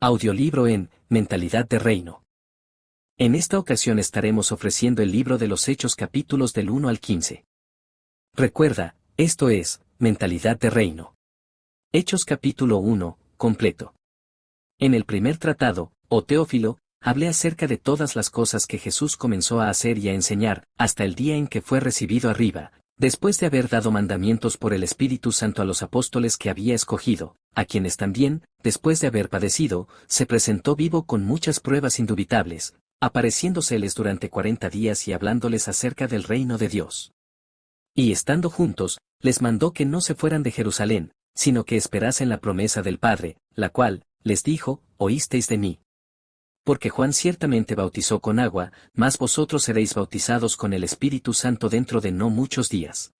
Audiolibro en Mentalidad de Reino. En esta ocasión estaremos ofreciendo el libro de los Hechos capítulos del 1 al 15. Recuerda, esto es, Mentalidad de Reino. Hechos capítulo 1, completo. En el primer tratado, oh Teófilo, hablé acerca de todas las cosas que Jesús comenzó a hacer y a enseñar, hasta el día en que fue recibido arriba, después de haber dado mandamientos por el Espíritu Santo a los apóstoles que había escogido, a quienes también, después de haber padecido, se presentó vivo con muchas pruebas indubitables, apareciéndoseles durante 40 días y hablándoles acerca del reino de Dios. Y estando juntos, les mandó que no se fueran de Jerusalén, sino que esperasen la promesa del Padre, la cual, les dijo, oísteis de mí. Porque Juan ciertamente bautizó con agua, mas vosotros seréis bautizados con el Espíritu Santo dentro de no muchos días.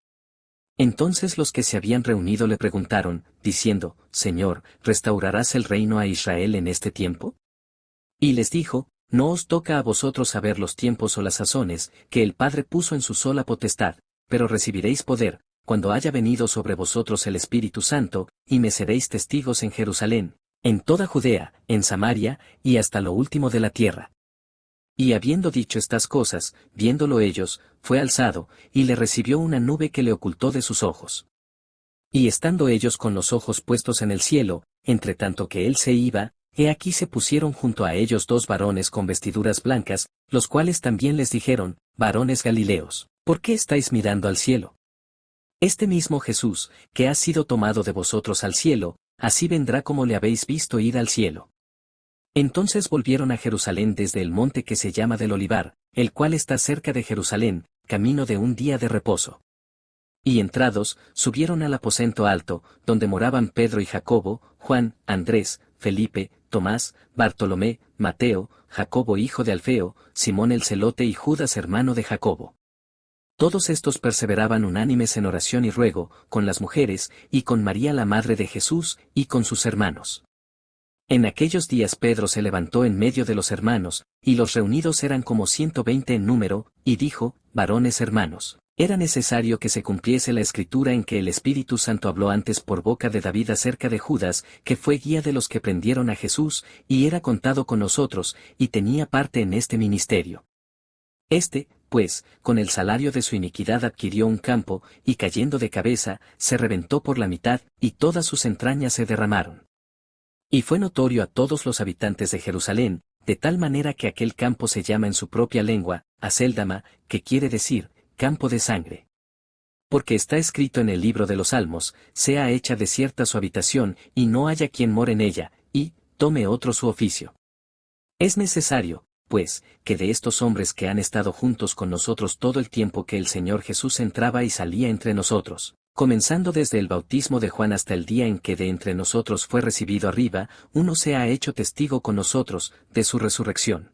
Entonces los que se habían reunido le preguntaron, diciendo, Señor, ¿restaurarás el reino a Israel en este tiempo? Y les dijo, no os toca a vosotros saber los tiempos o las sazones, que el Padre puso en su sola potestad, pero recibiréis poder, cuando haya venido sobre vosotros el Espíritu Santo, y me seréis testigos en Jerusalén, en toda Judea, en Samaria, y hasta lo último de la tierra. Y habiendo dicho estas cosas, viéndolo ellos, fue alzado, y le recibió una nube que le ocultó de sus ojos. Y estando ellos con los ojos puestos en el cielo, entre tanto que él se iba, he aquí se pusieron junto a ellos dos varones con vestiduras blancas, los cuales también les dijeron, varones Galileos, ¿por qué estáis mirando al cielo? Este mismo Jesús, que ha sido tomado de vosotros al cielo, así vendrá como le habéis visto ir al cielo. Entonces volvieron a Jerusalén desde el monte que se llama del Olivar, el cual está cerca de Jerusalén, camino de un día de reposo. Y entrados, subieron al aposento alto, donde moraban Pedro y Jacobo, Juan, Andrés, Felipe, Tomás, Bartolomé, Mateo, Jacobo hijo de Alfeo, Simón el celote y Judas hermano de Jacobo. Todos estos perseveraban unánimes en oración y ruego, con las mujeres, y con María la madre de Jesús, y con sus hermanos. En aquellos días Pedro se levantó en medio de los hermanos, y los reunidos eran como 120 en número, y dijo, varones hermanos, era necesario que se cumpliese la escritura en que el Espíritu Santo habló antes por boca de David acerca de Judas, que fue guía de los que prendieron a Jesús, y era contado con nosotros, y tenía parte en este ministerio. Este, pues, con el salario de su iniquidad adquirió un campo, y cayendo de cabeza, se reventó por la mitad, y todas sus entrañas se derramaron. Y fue notorio a todos los habitantes de Jerusalén, de tal manera que aquel campo se llama en su propia lengua, Acéldama, que quiere decir, campo de sangre. Porque está escrito en el libro de los Salmos, sea hecha desierta su habitación, y no haya quien more en ella, y tome otro su oficio. Es necesario, pues, que de estos hombres que han estado juntos con nosotros todo el tiempo que el Señor Jesús entraba y salía entre nosotros, comenzando desde el bautismo de Juan hasta el día en que de entre nosotros fue recibido arriba, uno se ha hecho testigo con nosotros, de su resurrección.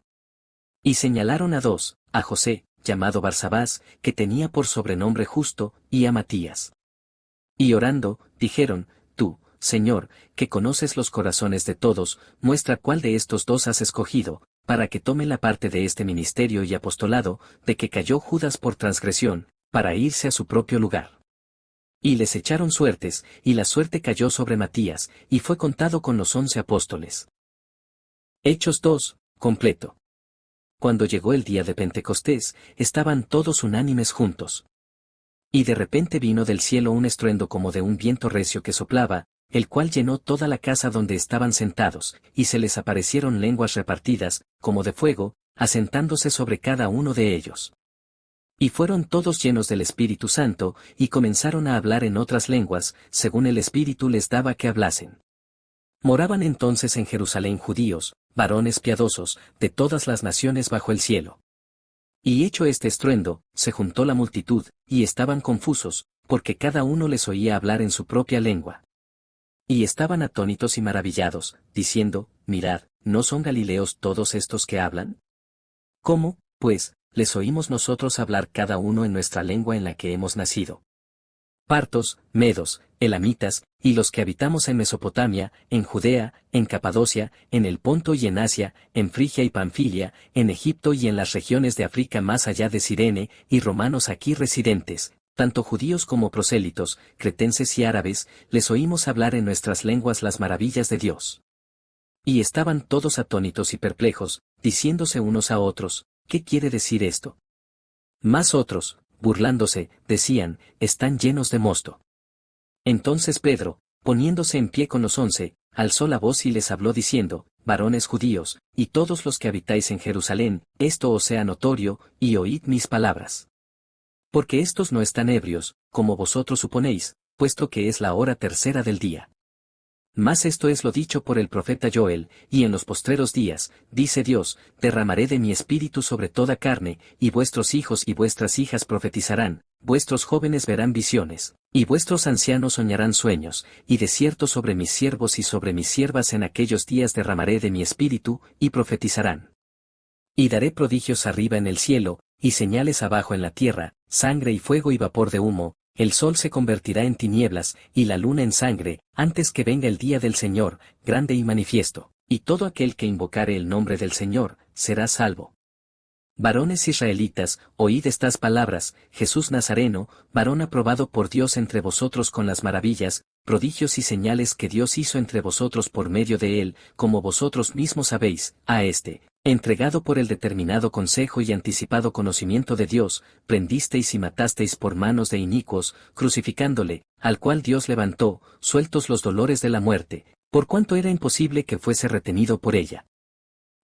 Y señalaron a dos, a José, llamado Barsabás, que tenía por sobrenombre Justo, y a Matías. Y orando, dijeron, tú, Señor, que conoces los corazones de todos, muestra cuál de estos dos has escogido, para que tome la parte de este ministerio y apostolado, de que cayó Judas por transgresión, para irse a su propio lugar. Y les echaron suertes, y la suerte cayó sobre Matías, y fue contado con los 11 apóstoles. Hechos 2, completo. Cuando llegó el día de Pentecostés, estaban todos unánimes juntos. Y de repente vino del cielo un estruendo como de un viento recio que soplaba, el cual llenó toda la casa donde estaban sentados, y se les aparecieron lenguas repartidas, como de fuego, asentándose sobre cada uno de ellos. Y fueron todos llenos del Espíritu Santo, y comenzaron a hablar en otras lenguas, según el Espíritu les daba que hablasen. Moraban entonces en Jerusalén judíos, varones piadosos, de todas las naciones bajo el cielo. Y hecho este estruendo, se juntó la multitud, y estaban confusos, porque cada uno les oía hablar en su propia lengua. Y estaban atónitos y maravillados, diciendo, mirad, ¿no son galileos todos estos que hablan? ¿Cómo, pues, les oímos nosotros hablar cada uno en nuestra lengua en la que hemos nacido? Partos, medos, elamitas, y los que habitamos en Mesopotamia, en Judea, en Capadocia, en el Ponto y en Asia, en Frigia y Panfilia, en Egipto y en las regiones de África más allá de Cirene, y romanos aquí residentes, tanto judíos como prosélitos, cretenses y árabes, les oímos hablar en nuestras lenguas las maravillas de Dios. Y estaban todos atónitos y perplejos, diciéndose unos a otros, ¿qué quiere decir esto? Mas otros, burlándose, decían, están llenos de mosto. Entonces Pedro, poniéndose en pie con los 11, alzó la voz y les habló diciendo, varones judíos, y todos los que habitáis en Jerusalén, esto os sea notorio, y oíd mis palabras. Porque estos no están ebrios, como vosotros suponéis, puesto que es la hora tercera del día. Mas esto es lo dicho por el profeta Joel, y en los postreros días, dice Dios, derramaré de mi espíritu sobre toda carne, y vuestros hijos y vuestras hijas profetizarán, vuestros jóvenes verán visiones, y vuestros ancianos soñarán sueños, y de cierto sobre mis siervos y sobre mis siervas en aquellos días derramaré de mi espíritu, y profetizarán. Y daré prodigios arriba en el cielo, y señales abajo en la tierra, sangre y fuego y vapor de humo. El sol se convertirá en tinieblas, y la luna en sangre, antes que venga el día del Señor, grande y manifiesto, y todo aquel que invocare el nombre del Señor, será salvo. Varones israelitas, oíd estas palabras, Jesús Nazareno, varón aprobado por Dios entre vosotros con las maravillas, prodigios y señales que Dios hizo entre vosotros por medio de él, como vosotros mismos sabéis, a este, entregado por el determinado consejo y anticipado conocimiento de Dios, prendisteis y matasteis por manos de inicuos, crucificándole, al cual Dios levantó, sueltos los dolores de la muerte, por cuanto era imposible que fuese retenido por ella.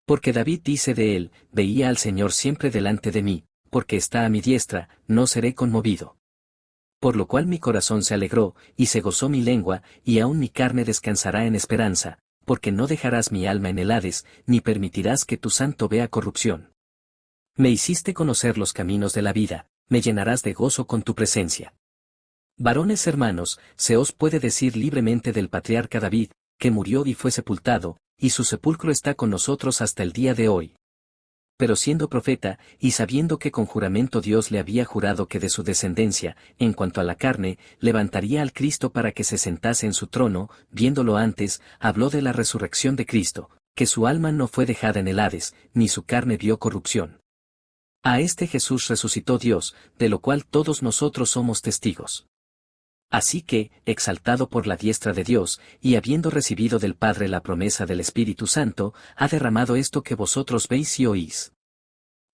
Porque David dice de él, veía al Señor siempre delante de mí, porque está a mi diestra, no seré conmovido. Por lo cual mi corazón se alegró, y se gozó mi lengua, y aún mi carne descansará en esperanza, porque no dejarás mi alma en el Hades, ni permitirás que tu santo vea corrupción. Me hiciste conocer los caminos de la vida, me llenarás de gozo con tu presencia. Varones hermanos, se os puede decir libremente del patriarca David, que murió y fue sepultado, y su sepulcro está con nosotros hasta el día de hoy. Pero siendo profeta, y sabiendo que con juramento Dios le había jurado que de su descendencia, en cuanto a la carne, levantaría al Cristo para que se sentase en su trono, viéndolo antes, habló de la resurrección de Cristo, que su alma no fue dejada en el Hades, ni su carne vio corrupción. A este Jesús resucitó Dios, de lo cual todos nosotros somos testigos. Así que, exaltado por la diestra de Dios, y habiendo recibido del Padre la promesa del Espíritu Santo, ha derramado esto que vosotros veis y oís.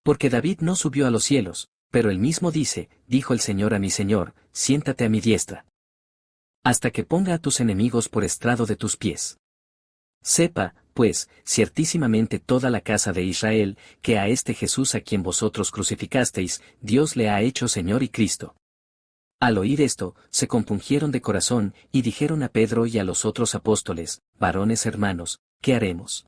Porque David no subió a los cielos, pero él mismo dice, dijo el Señor a mi Señor, siéntate a mi diestra, hasta que ponga a tus enemigos por estrado de tus pies. Sepa, pues, ciertísimamente toda la casa de Israel, que a este Jesús a quien vosotros crucificasteis, Dios le ha hecho Señor y Cristo. Al oír esto, se compungieron de corazón, y dijeron a Pedro y a los otros apóstoles, varones hermanos, ¿qué haremos?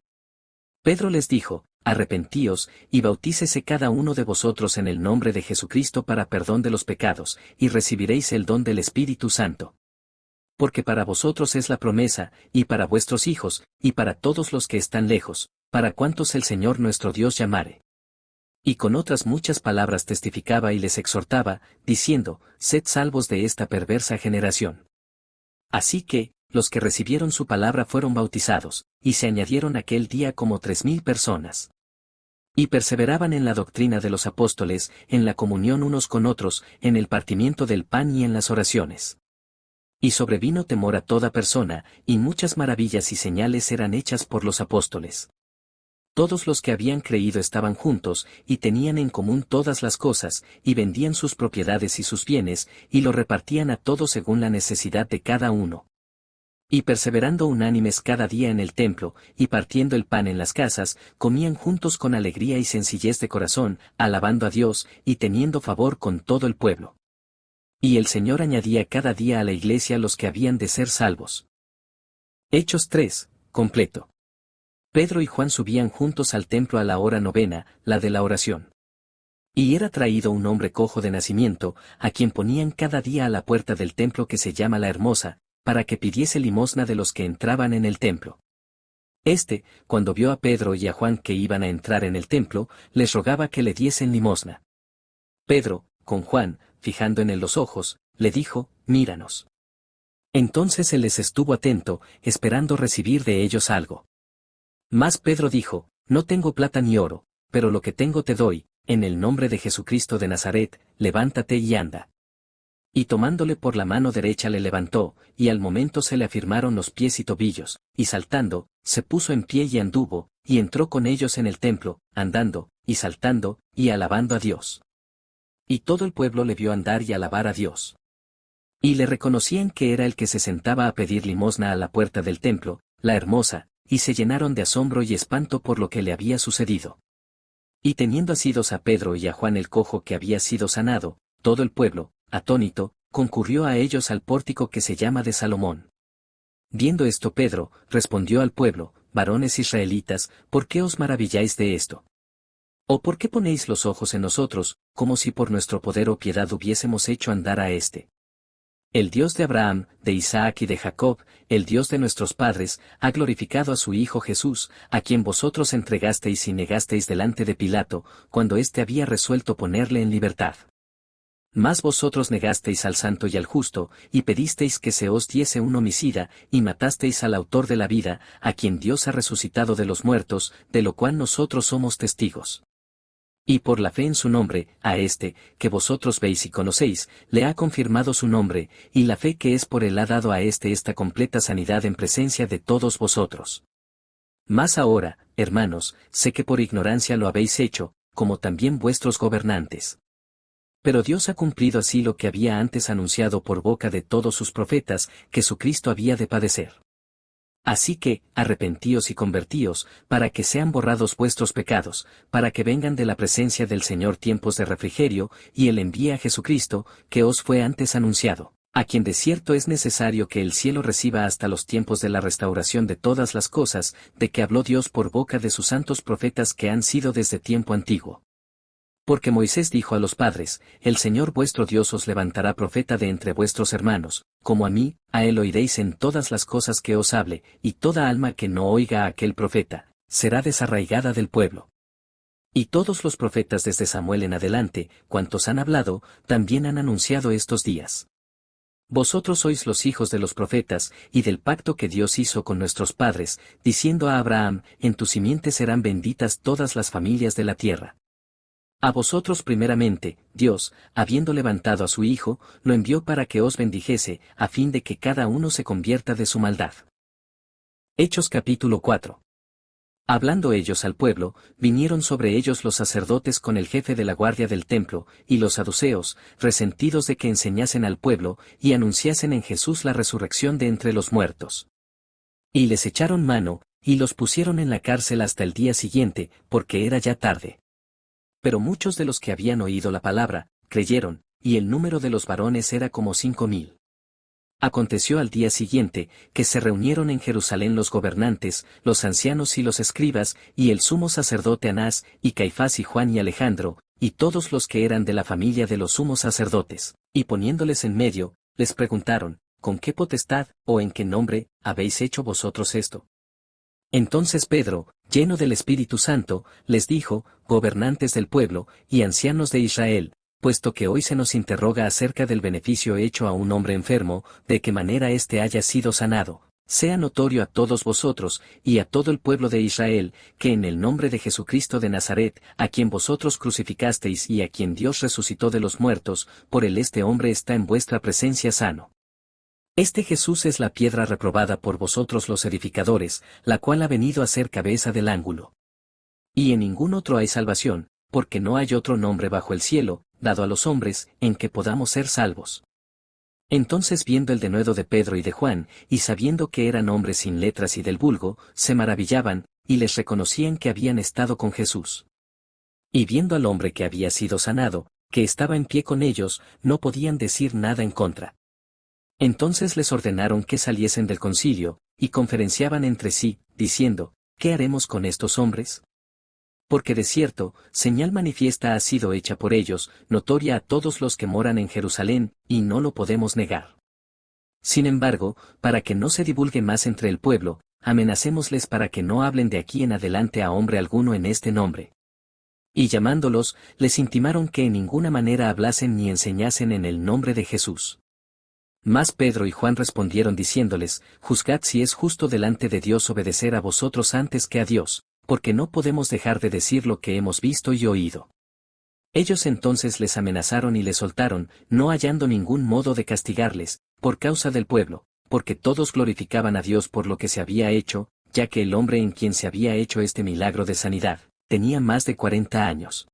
Pedro les dijo, arrepentíos, y bautícese cada uno de vosotros en el nombre de Jesucristo para perdón de los pecados, y recibiréis el don del Espíritu Santo. Porque para vosotros es la promesa, y para vuestros hijos, y para todos los que están lejos, para cuantos el Señor nuestro Dios llamare. Y con otras muchas palabras testificaba y les exhortaba, diciendo, sed salvos de esta perversa generación. Así que, los que recibieron su palabra fueron bautizados, y se añadieron aquel día como 3000 personas. Y perseveraban en la doctrina de los apóstoles, en la comunión unos con otros, en el partimiento del pan y en las oraciones. Y sobrevino temor a toda persona, y muchas maravillas y señales eran hechas por los apóstoles. Todos los que habían creído estaban juntos, y tenían en común todas las cosas, y vendían sus propiedades y sus bienes, y lo repartían a todos según la necesidad de cada uno. Y perseverando unánimes cada día en el templo, y partiendo el pan en las casas, comían juntos con alegría y sencillez de corazón, alabando a Dios, y teniendo favor con todo el pueblo. Y el Señor añadía cada día a la iglesia los que habían de ser salvos. Hechos 3, completo. Pedro y Juan subían juntos al templo a la hora novena, la de la oración. Y era traído un hombre cojo de nacimiento, a quien ponían cada día a la puerta del templo que se llama la Hermosa, para que pidiese limosna de los que entraban en el templo. Este, cuando vio a Pedro y a Juan que iban a entrar en el templo, les rogaba que le diesen limosna. Pedro, con Juan, fijando en él los ojos, le dijo, míranos. Entonces él les estuvo atento, esperando recibir de ellos algo. Mas Pedro dijo, no tengo plata ni oro, pero lo que tengo te doy, en el nombre de Jesucristo de Nazaret, levántate y anda. Y tomándole por la mano derecha le levantó, y al momento se le afirmaron los pies y tobillos, y saltando, se puso en pie y anduvo, y entró con ellos en el templo, andando, y saltando, y alabando a Dios. Y todo el pueblo le vio andar y alabar a Dios. Y le reconocían que era el que se sentaba a pedir limosna a la puerta del templo, la hermosa, y se llenaron de asombro y espanto por lo que le había sucedido. Y teniendo asidos a Pedro y a Juan el cojo que había sido sanado, todo el pueblo, atónito, concurrió a ellos al pórtico que se llama de Salomón. Viendo esto Pedro, respondió al pueblo: varones israelitas, ¿por qué os maravilláis de esto? ¿O por qué ponéis los ojos en nosotros, como si por nuestro poder o piedad hubiésemos hecho andar a éste? El Dios de Abraham, de Isaac y de Jacob, el Dios de nuestros padres, ha glorificado a su Hijo Jesús, a quien vosotros entregasteis y negasteis delante de Pilato, cuando éste había resuelto ponerle en libertad. Mas vosotros negasteis al santo y al justo, y pedisteis que se os diese un homicida, y matasteis al autor de la vida, a quien Dios ha resucitado de los muertos, de lo cual nosotros somos testigos. Y por la fe en su nombre, a este, que vosotros veis y conocéis, le ha confirmado su nombre, y la fe que es por él ha dado a este esta completa sanidad en presencia de todos vosotros. Mas ahora, hermanos, sé que por ignorancia lo habéis hecho, como también vuestros gobernantes. Pero Dios ha cumplido así lo que había antes anunciado por boca de todos sus profetas, que su Cristo había de padecer. Así que, arrepentíos y convertíos, para que sean borrados vuestros pecados, para que vengan de la presencia del Señor tiempos de refrigerio, y Él envíe a Jesucristo, que os fue antes anunciado, a quien de cierto es necesario que el cielo reciba hasta los tiempos de la restauración de todas las cosas, de que habló Dios por boca de sus santos profetas que han sido desde tiempo antiguo. Porque Moisés dijo a los padres: el Señor vuestro Dios os levantará profeta de entre vuestros hermanos, como a mí, a él oiréis en todas las cosas que os hable, y toda alma que no oiga a aquel profeta, será desarraigada del pueblo. Y todos los profetas desde Samuel en adelante, cuantos han hablado, también han anunciado estos días. Vosotros sois los hijos de los profetas, y del pacto que Dios hizo con nuestros padres, diciendo a Abraham: en tu simiente serán benditas todas las familias de la tierra. A vosotros primeramente, Dios, habiendo levantado a su Hijo, lo envió para que os bendijese, a fin de que cada uno se convierta de su maldad. Hechos capítulo 4. Hablando ellos al pueblo, vinieron sobre ellos los sacerdotes con el jefe de la guardia del templo, y los saduceos, resentidos de que enseñasen al pueblo, y anunciasen en Jesús la resurrección de entre los muertos. Y les echaron mano, y los pusieron en la cárcel hasta el día siguiente, porque era ya tarde. Pero muchos de los que habían oído la palabra, creyeron, y el número de los varones era como 5,000. Aconteció al día siguiente, que se reunieron en Jerusalén los gobernantes, los ancianos y los escribas, y el sumo sacerdote Anás, y Caifás y Juan y Alejandro, y todos los que eran de la familia de los sumos sacerdotes, y poniéndoles en medio, les preguntaron: ¿con qué potestad, o en qué nombre, habéis hecho vosotros esto? Entonces Pedro, lleno del Espíritu Santo, les dijo: gobernantes del pueblo, y ancianos de Israel, puesto que hoy se nos interroga acerca del beneficio hecho a un hombre enfermo, de qué manera éste haya sido sanado, sea notorio a todos vosotros, y a todo el pueblo de Israel, que en el nombre de Jesucristo de Nazaret, a quien vosotros crucificasteis y a quien Dios resucitó de los muertos, por él este hombre está en vuestra presencia sano. Este Jesús es la piedra reprobada por vosotros los edificadores, la cual ha venido a ser cabeza del ángulo. Y en ningún otro hay salvación, porque no hay otro nombre bajo el cielo, dado a los hombres, en que podamos ser salvos. Entonces, viendo el denuedo de Pedro y de Juan, y sabiendo que eran hombres sin letras y del vulgo, se maravillaban, y les reconocían que habían estado con Jesús. Y viendo al hombre que había sido sanado, que estaba en pie con ellos, no podían decir nada en contra. Entonces les ordenaron que saliesen del concilio, y conferenciaban entre sí, diciendo: ¿qué haremos con estos hombres? Porque de cierto, señal manifiesta ha sido hecha por ellos, notoria a todos los que moran en Jerusalén, y no lo podemos negar. Sin embargo, para que no se divulgue más entre el pueblo, amenacémosles para que no hablen de aquí en adelante a hombre alguno en este nombre. Y llamándolos, les intimaron que en ninguna manera hablasen ni enseñasen en el nombre de Jesús. Mas Pedro y Juan respondieron diciéndoles: juzgad si es justo delante de Dios obedecer a vosotros antes que a Dios, porque no podemos dejar de decir lo que hemos visto y oído. Ellos entonces les amenazaron y les soltaron, no hallando ningún modo de castigarles, por causa del pueblo, porque todos glorificaban a Dios por lo que se había hecho, ya que el hombre en quien se había hecho este milagro de sanidad, tenía más de 40 años.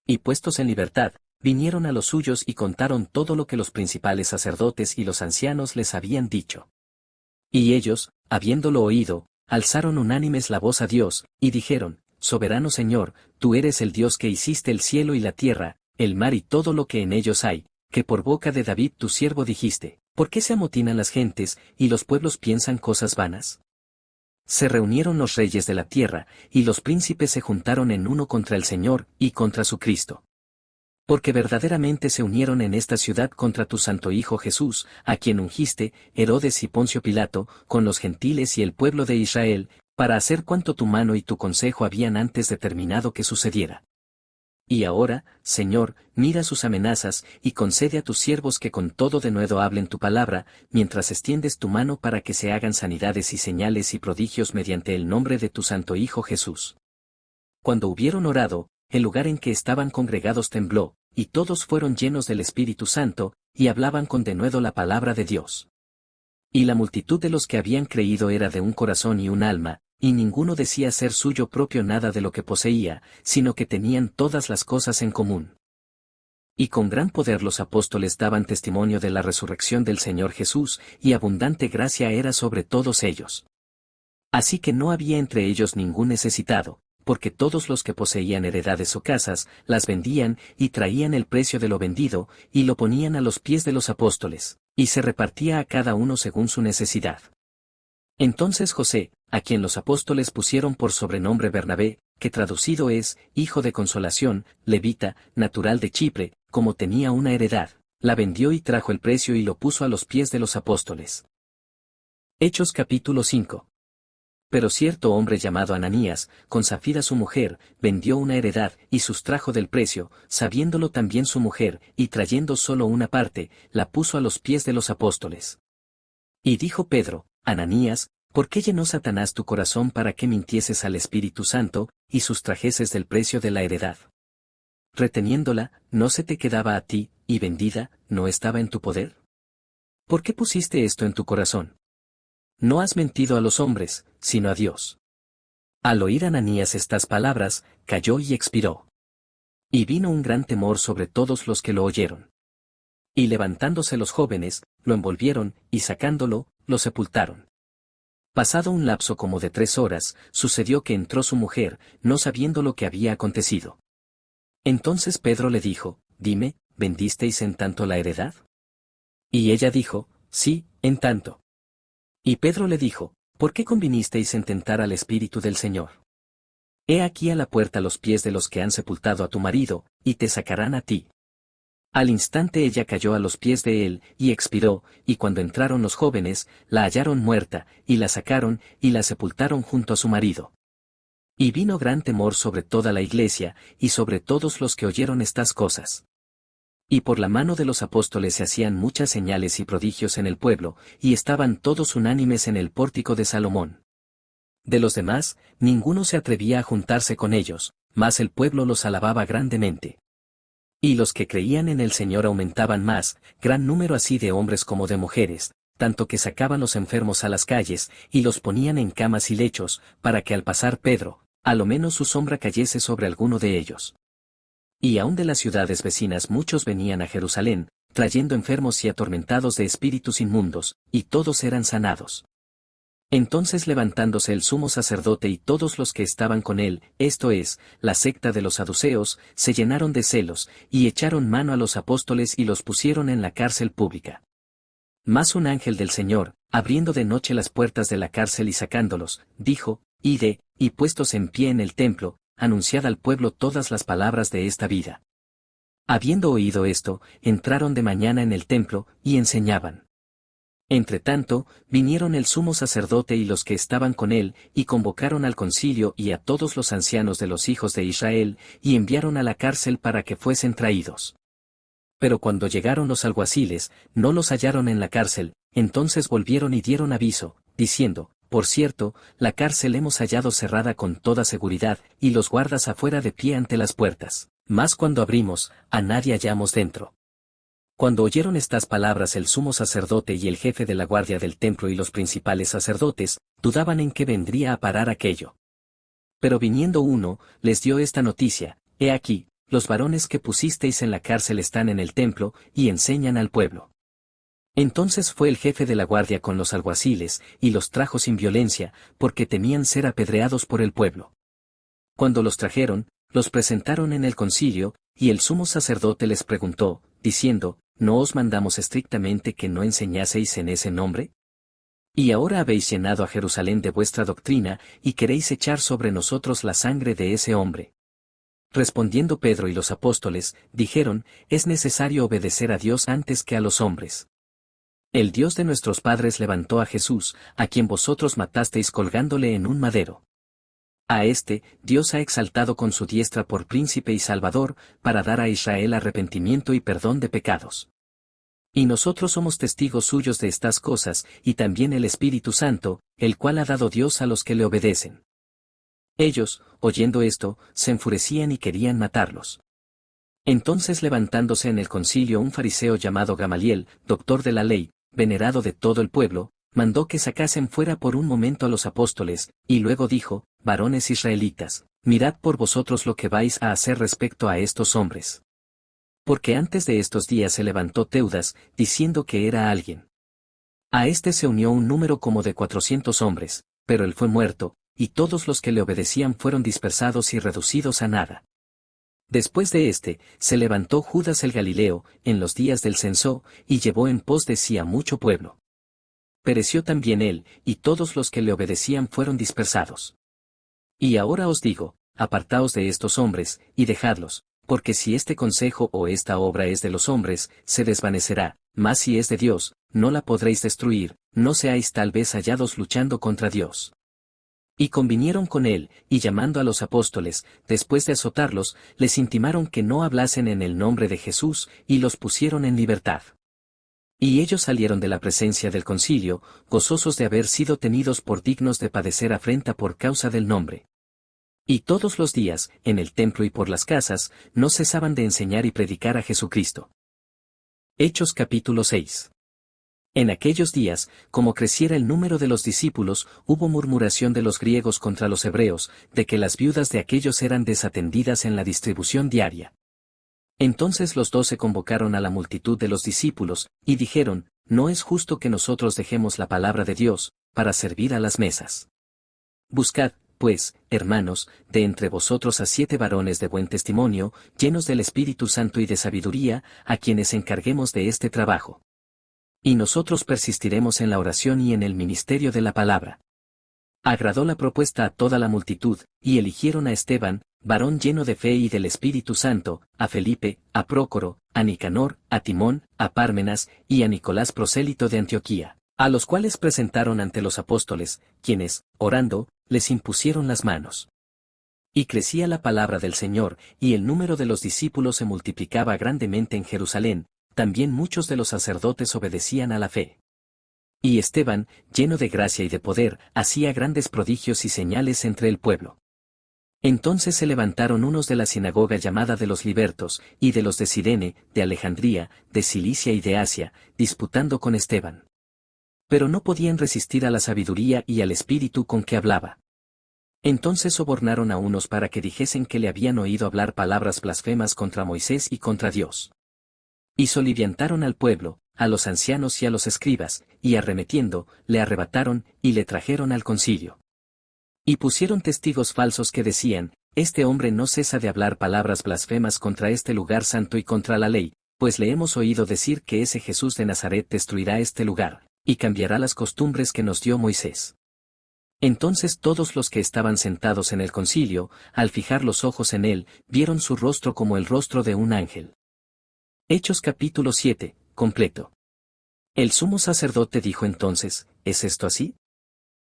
Y puestos en libertad, vinieron a los suyos y contaron todo lo que los principales sacerdotes y los ancianos les habían dicho. Y ellos, habiéndolo oído, alzaron unánimes la voz a Dios, y dijeron, Soberano Señor, tú eres el Dios que hiciste el cielo y la tierra, el mar y todo lo que en ellos hay, que por boca de David tu siervo dijiste, ¿por qué se amotinan las gentes, y los pueblos piensan cosas vanas? Se reunieron los reyes de la tierra, y los príncipes se juntaron en uno contra el Señor, y contra su Cristo. Porque verdaderamente se unieron en esta ciudad contra tu santo Hijo Jesús, a quien ungiste, Herodes y Poncio Pilato, con los gentiles y el pueblo de Israel, para hacer cuanto tu mano y tu consejo habían antes determinado que sucediera. Y ahora, Señor, mira sus amenazas, y concede a tus siervos que con todo denuedo hablen tu palabra, mientras extiendes tu mano para que se hagan sanidades y señales y prodigios mediante el nombre de tu santo Hijo Jesús. Cuando hubieron orado, el lugar en que estaban congregados tembló, y todos fueron llenos del Espíritu Santo, y hablaban con denuedo la palabra de Dios. Y la multitud de los que habían creído era de un corazón y un alma, y ninguno decía ser suyo propio nada de lo que poseía, sino que tenían todas las cosas en común. Y con gran poder los apóstoles daban testimonio de la resurrección del Señor Jesús, y abundante gracia era sobre todos ellos. Así que no había entre ellos ningún necesitado, porque todos los que poseían heredades o casas, las vendían, y traían el precio de lo vendido, y lo ponían a los pies de los apóstoles, y se repartía a cada uno según su necesidad. Entonces José, a quien los apóstoles pusieron por sobrenombre Bernabé, que traducido es, hijo de consolación, levita, natural de Chipre, como tenía una heredad, la vendió y trajo el precio y lo puso a los pies de los apóstoles. Hechos capítulo 5. Pero cierto hombre llamado Ananías, con Safira su mujer, vendió una heredad y sustrajo del precio, sabiéndolo también su mujer, y trayendo solo una parte, la puso a los pies de los apóstoles. Y dijo Pedro, Ananías, ¿por qué llenó Satanás tu corazón para que mintieses al Espíritu Santo, y sustrajeses del precio de la heredad? Reteniéndola, ¿no se te quedaba a ti, y vendida, no estaba en tu poder? ¿Por qué pusiste esto en tu corazón? No has mentido a los hombres, sino a Dios. Al oír Ananías estas palabras, cayó y expiró. Y vino un gran temor sobre todos los que lo oyeron. Y levantándose los jóvenes, lo envolvieron, y sacándolo, lo sepultaron. Pasado un lapso como de 3 horas, sucedió que entró su mujer, no sabiendo lo que había acontecido. Entonces Pedro le dijo, Dime, ¿vendisteis en tanto la heredad? Y ella dijo, Sí, en tanto. Y Pedro le dijo, ¿por qué convinisteis en tentar al Espíritu del Señor? He aquí a la puerta los pies de los que han sepultado a tu marido, y te sacarán a ti. Al instante ella cayó a los pies de él, y expiró, y cuando entraron los jóvenes, la hallaron muerta, y la sacaron, y la sepultaron junto a su marido. Y vino gran temor sobre toda la iglesia, y sobre todos los que oyeron estas cosas. Y por la mano de los apóstoles se hacían muchas señales y prodigios en el pueblo, y estaban todos unánimes en el pórtico de Salomón. De los demás, ninguno se atrevía a juntarse con ellos, mas el pueblo los alababa grandemente. Y los que creían en el Señor aumentaban más, gran número así de hombres como de mujeres, tanto que sacaban los enfermos a las calles, y los ponían en camas y lechos, para que al pasar Pedro, a lo menos su sombra cayese sobre alguno de ellos. Y aun de las ciudades vecinas muchos venían a Jerusalén, trayendo enfermos y atormentados de espíritus inmundos, y todos eran sanados. Entonces levantándose el sumo sacerdote y todos los que estaban con él, esto es, la secta de los saduceos, se llenaron de celos, y echaron mano a los apóstoles y los pusieron en la cárcel pública. Mas un ángel del Señor, abriendo de noche las puertas de la cárcel y sacándolos, dijo, Ide, y puestos en pie en el templo, anunciad al pueblo todas las palabras de esta vida. Habiendo oído esto, entraron de mañana en el templo, y enseñaban. Entretanto, vinieron el sumo sacerdote y los que estaban con él, y convocaron al concilio y a todos los ancianos de los hijos de Israel, y enviaron a la cárcel para que fuesen traídos. Pero cuando llegaron los alguaciles, no los hallaron en la cárcel, entonces volvieron y dieron aviso, diciendo, Por cierto, la cárcel hemos hallado cerrada con toda seguridad, y los guardas afuera de pie ante las puertas. Mas cuando abrimos, a nadie hallamos dentro. Cuando oyeron estas palabras el sumo sacerdote y el jefe de la guardia del templo y los principales sacerdotes, dudaban en qué vendría a parar aquello. Pero viniendo uno, les dio esta noticia: he aquí, los varones que pusisteis en la cárcel están en el templo, y enseñan al pueblo. Entonces fue el jefe de la guardia con los alguaciles, y los trajo sin violencia, porque temían ser apedreados por el pueblo. Cuando los trajeron, los presentaron en el concilio, y el sumo sacerdote les preguntó, diciendo: ¿no os mandamos estrictamente que no enseñaseis en ese nombre? Y ahora habéis llenado a Jerusalén de vuestra doctrina, y queréis echar sobre nosotros la sangre de ese hombre. Respondiendo Pedro y los apóstoles, dijeron: es necesario obedecer a Dios antes que a los hombres. El Dios de nuestros padres levantó a Jesús, a quien vosotros matasteis colgándole en un madero. A este, Dios ha exaltado con su diestra por príncipe y salvador, para dar a Israel arrepentimiento y perdón de pecados. Y nosotros somos testigos suyos de estas cosas, y también el Espíritu Santo, el cual ha dado Dios a los que le obedecen. Ellos, oyendo esto, se enfurecían y querían matarlos. Entonces levantándose en el concilio un fariseo llamado Gamaliel, doctor de la ley, venerado de todo el pueblo, mandó que sacasen fuera por un momento a los apóstoles, y luego dijo: varones israelitas, mirad por vosotros lo que vais a hacer respecto a estos hombres. Porque antes de estos días se levantó Teudas, diciendo que era alguien. A este se unió un número como de 400 hombres, pero él fue muerto, y todos los que le obedecían fueron dispersados y reducidos a nada. Después de este, se levantó Judas el Galileo, en los días del censo, y llevó en pos de sí a mucho pueblo. Pereció también él, y todos los que le obedecían fueron dispersados. Y ahora os digo: apartaos de estos hombres, y dejadlos, porque si este consejo o esta obra es de los hombres, se desvanecerá, mas si es de Dios, no la podréis destruir, no seáis tal vez hallados luchando contra Dios. Y convinieron con él, y llamando a los apóstoles, después de azotarlos, les intimaron que no hablasen en el nombre de Jesús, y los pusieron en libertad. Y ellos salieron de la presencia del concilio, gozosos de haber sido tenidos por dignos de padecer afrenta por causa del nombre. Y todos los días, en el templo y por las casas, no cesaban de enseñar y predicar a Jesucristo. Hechos capítulo 6. En aquellos días, como creciera el número de los discípulos, hubo murmuración de los griegos contra los hebreos, de que las viudas de aquellos eran desatendidas en la distribución diaria. Entonces los 12 convocaron a la multitud de los discípulos, y dijeron: no es justo que nosotros dejemos la palabra de Dios, para servir a las mesas. Buscad, pues, hermanos, de entre vosotros a 7 varones de buen testimonio, llenos del Espíritu Santo y de sabiduría, a quienes encarguemos de este trabajo. Y nosotros persistiremos en la oración y en el ministerio de la palabra. Agradó la propuesta a toda la multitud, y eligieron a Esteban, varón lleno de fe y del Espíritu Santo, a Felipe, a Prócoro, a Nicanor, a Timón, a Pármenas, y a Nicolás prosélito de Antioquía, a los cuales presentaron ante los apóstoles, quienes, orando, les impusieron las manos. Y crecía la palabra del Señor, y el número de los discípulos se multiplicaba grandemente en Jerusalén, también muchos de los sacerdotes obedecían a la fe. Y Esteban, lleno de gracia y de poder, hacía grandes prodigios y señales entre el pueblo. Entonces se levantaron unos de la sinagoga llamada de los Libertos, y de los de Cirene, de Alejandría, de Cilicia y de Asia, disputando con Esteban. Pero no podían resistir a la sabiduría y al espíritu con que hablaba. Entonces sobornaron a unos para que dijesen que le habían oído hablar palabras blasfemas contra Moisés y contra Dios. Y soliviantaron al pueblo, a los ancianos y a los escribas, y arremetiendo, le arrebataron, y le trajeron al concilio. Y pusieron testigos falsos que decían: este hombre no cesa de hablar palabras blasfemas contra este lugar santo y contra la ley, pues le hemos oído decir que ese Jesús de Nazaret destruirá este lugar, y cambiará las costumbres que nos dio Moisés. Entonces todos los que estaban sentados en el concilio, al fijar los ojos en él, vieron su rostro como el rostro de un ángel. Hechos capítulo 7, completo. El sumo sacerdote dijo entonces: ¿es esto así?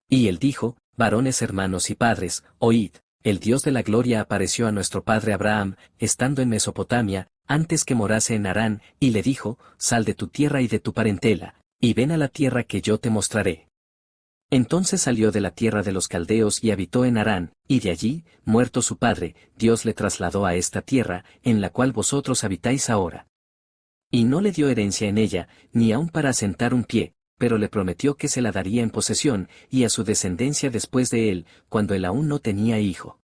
Y él dijo: varones hermanos y padres, oíd, el Dios de la gloria apareció a nuestro padre Abraham, estando en Mesopotamia, antes que morase en Harán, y le dijo: sal de tu tierra y de tu parentela, y ven a la tierra que yo te mostraré. Entonces salió de la tierra de los caldeos y habitó en Harán, y de allí, muerto su padre, Dios le trasladó a esta tierra, en la cual vosotros habitáis ahora. Y no le dio herencia en ella, ni aun para asentar un pie, pero le prometió que se la daría en posesión, y a su descendencia después de él, cuando él aún no tenía hijo.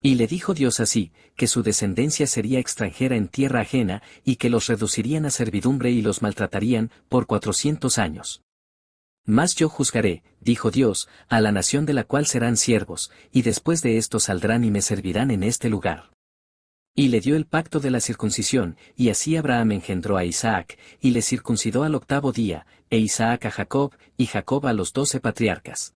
Y le dijo Dios así, que su descendencia sería extranjera en tierra ajena, y que los reducirían a servidumbre y los maltratarían, por 400 años. Mas yo juzgaré, dijo Dios, a la nación de la cual serán siervos, y después de esto saldrán y me servirán en este lugar. Y le dio el pacto de la circuncisión, y así Abraham engendró a Isaac, y le circuncidó al 8º día, e Isaac a Jacob, y Jacob a los 12 patriarcas.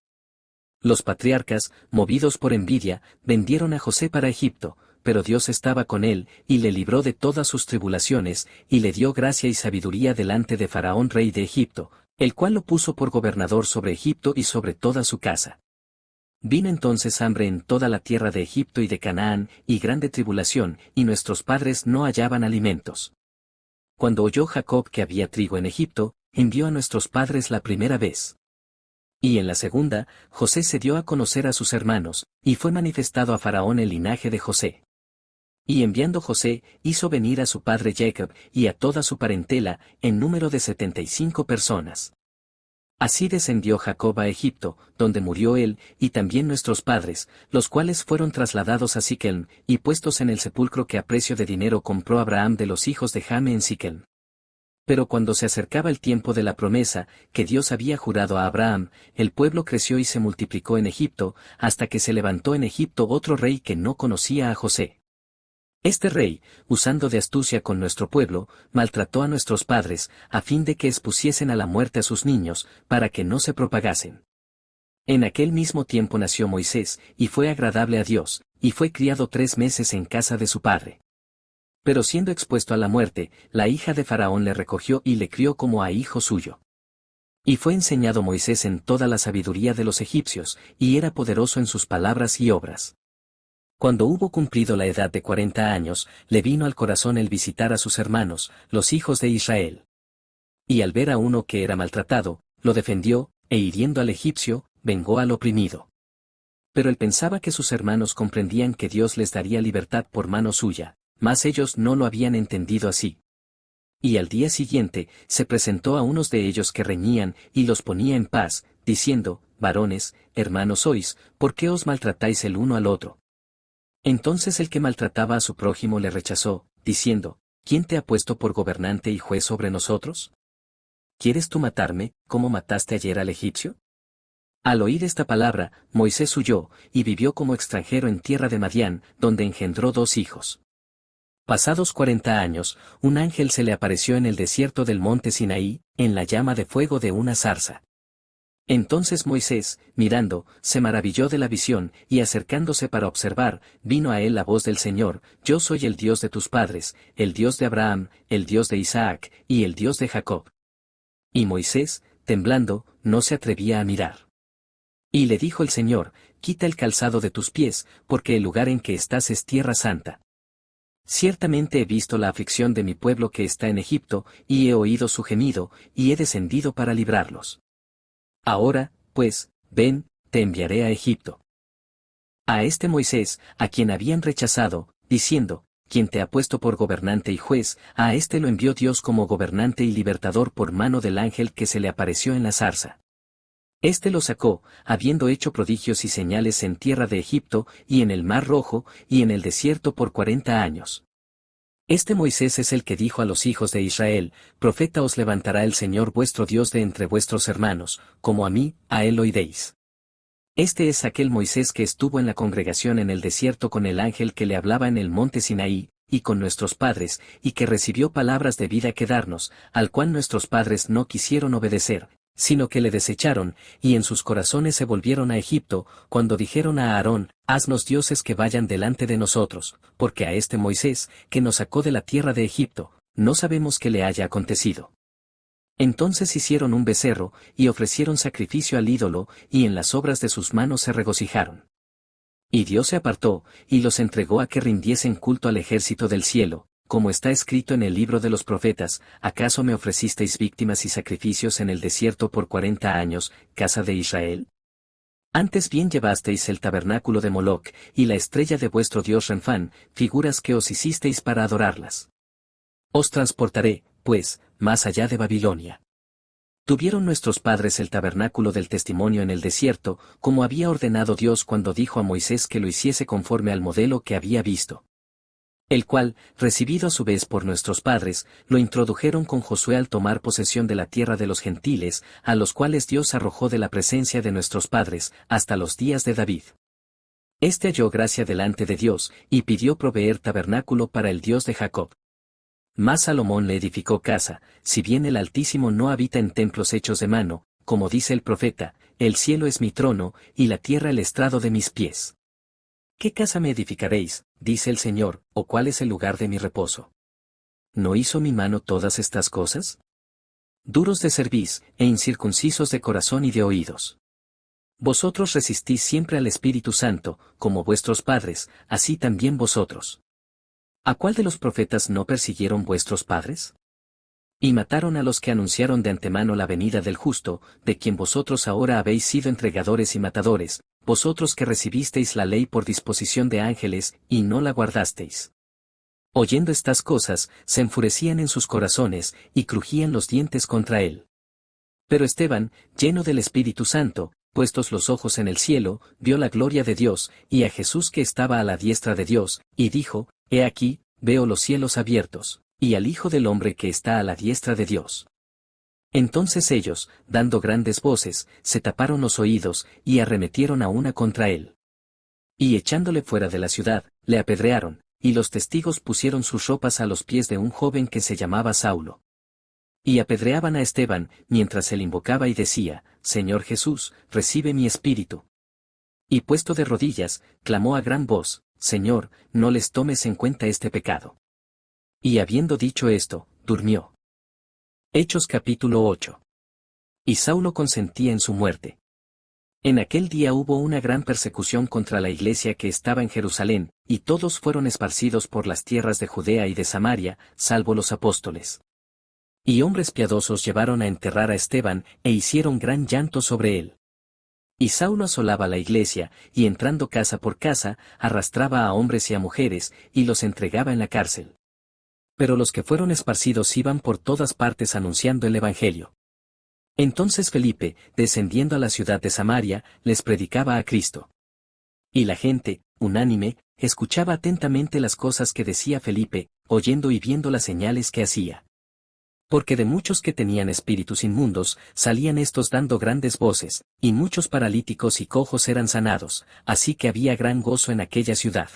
Los patriarcas, movidos por envidia, vendieron a José para Egipto, pero Dios estaba con él, y le libró de todas sus tribulaciones, y le dio gracia y sabiduría delante de Faraón rey de Egipto, el cual lo puso por gobernador sobre Egipto y sobre toda su casa. Vino entonces hambre en toda la tierra de Egipto y de Canaán, y grande tribulación, y nuestros padres no hallaban alimentos. Cuando oyó Jacob que había trigo en Egipto, envió a nuestros padres la primera vez. Y en la segunda, José se dio a conocer a sus hermanos, y fue manifestado a Faraón el linaje de José. Y enviando José, hizo venir a su padre Jacob, y a toda su parentela, en número de 75 personas. Así descendió Jacob a Egipto, donde murió él, y también nuestros padres, los cuales fueron trasladados a Siquem, y puestos en el sepulcro que a precio de dinero compró Abraham de los hijos de Jame en Siquem. Pero cuando se acercaba el tiempo de la promesa, que Dios había jurado a Abraham, el pueblo creció y se multiplicó en Egipto, hasta que se levantó en Egipto otro rey que no conocía a José. Este rey, usando de astucia con nuestro pueblo, maltrató a nuestros padres, a fin de que expusiesen a la muerte a sus niños, para que no se propagasen. En aquel mismo tiempo nació Moisés, y fue agradable a Dios, y fue criado 3 meses en casa de su padre. Pero siendo expuesto a la muerte, la hija de Faraón le recogió y le crió como a hijo suyo. Y fue enseñado Moisés en toda la sabiduría de los egipcios, y era poderoso en sus palabras y obras. Cuando hubo cumplido la edad de 40 años, le vino al corazón el visitar a sus hermanos, los hijos de Israel. Y al ver a uno que era maltratado, lo defendió, e hiriendo al egipcio, vengó al oprimido. Pero él pensaba que sus hermanos comprendían que Dios les daría libertad por mano suya, mas ellos no lo habían entendido así. Y al día siguiente, se presentó a unos de ellos que reñían, y los ponía en paz, diciendo, varones, hermanos sois, ¿por qué os maltratáis el uno al otro? Entonces el que maltrataba a su prójimo le rechazó, diciendo, ¿quién te ha puesto por gobernante y juez sobre nosotros? ¿Quieres tú matarme, como mataste ayer al egipcio? Al oír esta palabra, Moisés huyó, y vivió como extranjero en tierra de Madián, donde engendró 2 hijos. Pasados 40 años, un ángel se le apareció en el desierto del monte Sinaí, en la llama de fuego de una zarza. Entonces Moisés, mirando, se maravilló de la visión, y acercándose para observar, vino a él la voz del Señor, Yo soy el Dios de tus padres, el Dios de Abraham, el Dios de Isaac, y el Dios de Jacob. Y Moisés, temblando, no se atrevía a mirar. Y le dijo el Señor, Quita el calzado de tus pies, porque el lugar en que estás es tierra santa. Ciertamente he visto la aflicción de mi pueblo que está en Egipto, y he oído su gemido, y he descendido para librarlos. Ahora, pues, ven, te enviaré a Egipto. A este Moisés, a quien habían rechazado, diciendo, quien te ha puesto por gobernante y juez, a este lo envió Dios como gobernante y libertador por mano del ángel que se le apareció en la zarza. Este lo sacó, habiendo hecho prodigios y señales en tierra de Egipto, y en el mar Rojo, y en el desierto por 40 años. Este Moisés es el que dijo a los hijos de Israel, Profeta os levantará el Señor vuestro Dios de entre vuestros hermanos, como a mí, a él oiréis. Este es aquel Moisés que estuvo en la congregación en el desierto con el ángel que le hablaba en el monte Sinaí, y con nuestros padres, y que recibió palabras de vida que darnos, al cual nuestros padres no quisieron obedecer, sino que le desecharon, y en sus corazones se volvieron a Egipto, cuando dijeron a Aarón, haznos dioses que vayan delante de nosotros, porque a este Moisés, que nos sacó de la tierra de Egipto, no sabemos qué le haya acontecido. Entonces hicieron un becerro, y ofrecieron sacrificio al ídolo, y en las obras de sus manos se regocijaron. Y Dios se apartó, y los entregó a que rindiesen culto al ejército del cielo, como está escrito en el libro de los profetas, ¿acaso me ofrecisteis víctimas y sacrificios en el desierto por 40 años, casa de Israel? Antes bien llevasteis el tabernáculo de Moloc, y la estrella de vuestro dios Renfán, figuras que os hicisteis para adorarlas. Os transportaré, pues, más allá de Babilonia. Tuvieron nuestros padres el tabernáculo del testimonio en el desierto, como había ordenado Dios cuando dijo a Moisés que lo hiciese conforme al modelo que había visto. El cual, recibido a su vez por nuestros padres, lo introdujeron con Josué al tomar posesión de la tierra de los gentiles, a los cuales Dios arrojó de la presencia de nuestros padres, hasta los días de David. Este halló gracia delante de Dios, y pidió proveer tabernáculo para el Dios de Jacob. Mas Salomón le edificó casa, si bien el Altísimo no habita en templos hechos de mano, como dice el profeta, el cielo es mi trono, y la tierra el estrado de mis pies. ¿Qué casa me edificaréis, dice el Señor, o cuál es el lugar de mi reposo? ¿No hizo mi mano todas estas cosas? Duros de cerviz, e incircuncisos de corazón y de oídos. Vosotros resistís siempre al Espíritu Santo, como vuestros padres, así también vosotros. ¿A cuál de los profetas no persiguieron vuestros padres? Y mataron a los que anunciaron de antemano la venida del justo, de quien vosotros ahora habéis sido entregadores y matadores, vosotros que recibisteis la ley por disposición de ángeles, y no la guardasteis. Oyendo estas cosas, se enfurecían en sus corazones, y crujían los dientes contra él. Pero Esteban, lleno del Espíritu Santo, puestos los ojos en el cielo, vio la gloria de Dios, y a Jesús que estaba a la diestra de Dios, y dijo, He aquí, veo los cielos abiertos, y al Hijo del Hombre que está a la diestra de Dios. Entonces ellos, dando grandes voces, se taparon los oídos, y arremetieron a una contra él. Y echándole fuera de la ciudad, le apedrearon, y los testigos pusieron sus ropas a los pies de un joven que se llamaba Saulo. Y apedreaban a Esteban, mientras él invocaba y decía, Señor Jesús, recibe mi espíritu. Y puesto de rodillas, clamó a gran voz, Señor, no les tomes en cuenta este pecado. Y habiendo dicho esto, durmió. Hechos capítulo 8. Y Saulo consentía en su muerte. En aquel día hubo una gran persecución contra la iglesia que estaba en Jerusalén, y todos fueron esparcidos por las tierras de Judea y de Samaria, salvo los apóstoles. Y hombres piadosos llevaron a enterrar a Esteban, e hicieron gran llanto sobre él. Y Saulo asolaba la iglesia, y entrando casa por casa, arrastraba a hombres y a mujeres, y los entregaba en la cárcel. Pero los que fueron esparcidos iban por todas partes anunciando el Evangelio. Entonces Felipe, descendiendo a la ciudad de Samaria, les predicaba a Cristo. Y la gente, unánime, escuchaba atentamente las cosas que decía Felipe, oyendo y viendo las señales que hacía. Porque de muchos que tenían espíritus inmundos, salían estos dando grandes voces, y muchos paralíticos y cojos eran sanados, así que había gran gozo en aquella ciudad.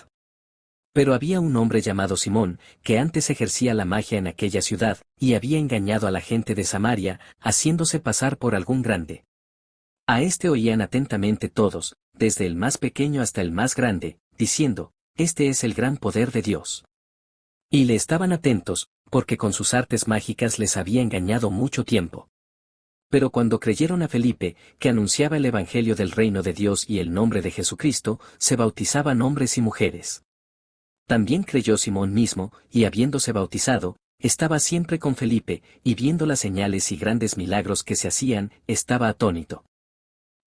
Pero había un hombre llamado Simón, que antes ejercía la magia en aquella ciudad, y había engañado a la gente de Samaria, haciéndose pasar por algún grande. A este oían atentamente todos, desde el más pequeño hasta el más grande, diciendo, Este es el gran poder de Dios. Y le estaban atentos, porque con sus artes mágicas les había engañado mucho tiempo. Pero cuando creyeron a Felipe, que anunciaba el Evangelio del reino de Dios y el nombre de Jesucristo, se bautizaban hombres y mujeres. También creyó Simón mismo, y habiéndose bautizado, estaba siempre con Felipe, y viendo las señales y grandes milagros que se hacían, estaba atónito.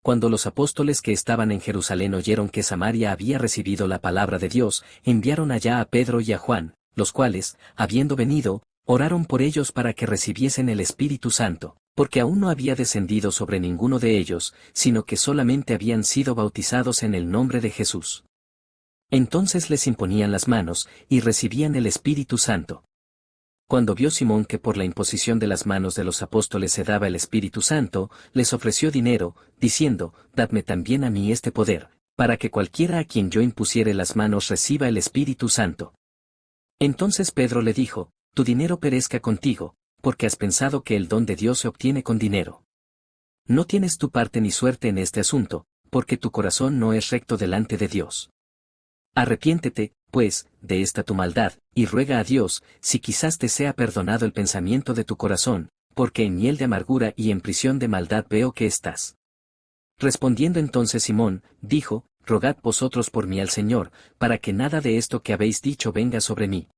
Cuando los apóstoles que estaban en Jerusalén oyeron que Samaria había recibido la palabra de Dios, enviaron allá a Pedro y a Juan, los cuales, habiendo venido, oraron por ellos para que recibiesen el Espíritu Santo, porque aún no había descendido sobre ninguno de ellos, sino que solamente habían sido bautizados en el nombre de Jesús. Entonces les imponían las manos, y recibían el Espíritu Santo. Cuando vio Simón que por la imposición de las manos de los apóstoles se daba el Espíritu Santo, les ofreció dinero, diciendo, Dadme también a mí este poder, para que cualquiera a quien yo impusiere las manos reciba el Espíritu Santo. Entonces Pedro le dijo, Tu dinero perezca contigo, porque has pensado que el don de Dios se obtiene con dinero. No tienes tu parte ni suerte en este asunto, porque tu corazón no es recto delante de Dios. Arrepiéntete, pues, de esta tu maldad, y ruega a Dios, si quizás te sea perdonado el pensamiento de tu corazón, porque en miel de amargura y en prisión de maldad veo que estás. Respondiendo entonces Simón, dijo, Rogad vosotros por mí al Señor, para que nada de esto que habéis dicho venga sobre mí.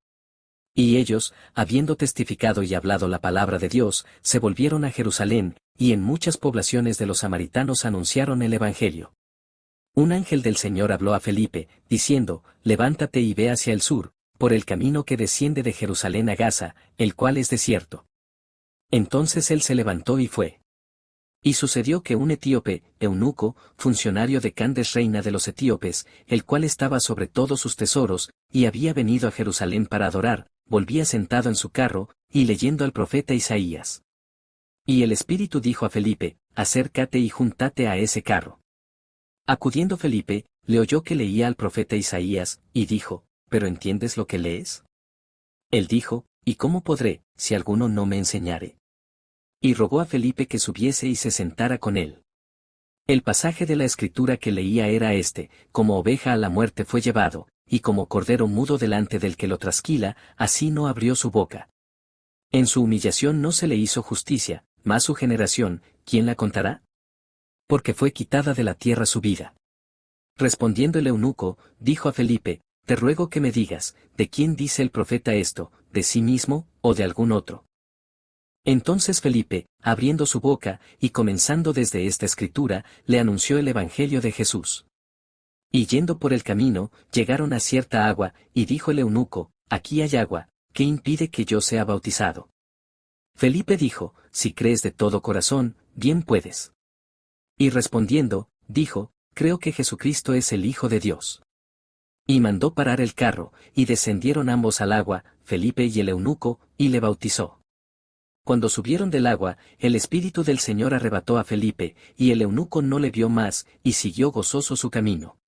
Y ellos, habiendo testificado y hablado la palabra de Dios, se volvieron a Jerusalén, y en muchas poblaciones de los samaritanos anunciaron el Evangelio. Un ángel del Señor habló a Felipe, diciendo, levántate y ve hacia el sur, por el camino que desciende de Jerusalén a Gaza, el cual es desierto. Entonces él se levantó y fue. Y sucedió que un etíope, eunuco, funcionario de Candes reina de los etíopes, el cual estaba sobre todos sus tesoros, y había venido a Jerusalén para adorar, volvía sentado en su carro, y leyendo al profeta Isaías. Y el Espíritu dijo a Felipe, acércate y júntate a ese carro. Acudiendo Felipe, le oyó que leía al profeta Isaías, y dijo, ¿pero entiendes lo que lees? Él dijo, ¿y cómo podré, si alguno no me enseñare? Y rogó a Felipe que subiese y se sentara con él. El pasaje de la escritura que leía era este, como oveja a la muerte fue llevado, y como cordero mudo delante del que lo trasquila, así no abrió su boca. En su humillación no se le hizo justicia, mas su generación, ¿quién la contará? Porque fue quitada de la tierra su vida. Respondiendo el eunuco, dijo a Felipe, te ruego que me digas, ¿de quién dice el profeta esto, de sí mismo, o de algún otro? Entonces Felipe, abriendo su boca, y comenzando desde esta escritura, le anunció el Evangelio de Jesús. Y yendo por el camino, llegaron a cierta agua, y dijo el eunuco, aquí hay agua, ¿qué impide que yo sea bautizado? Felipe dijo, si crees de todo corazón, bien puedes. Y respondiendo, dijo, creo que Jesucristo es el Hijo de Dios. Y mandó parar el carro, y descendieron ambos al agua, Felipe y el eunuco, y le bautizó. Cuando subieron del agua, el Espíritu del Señor arrebató a Felipe, y el eunuco no le vio más, y siguió gozoso su camino.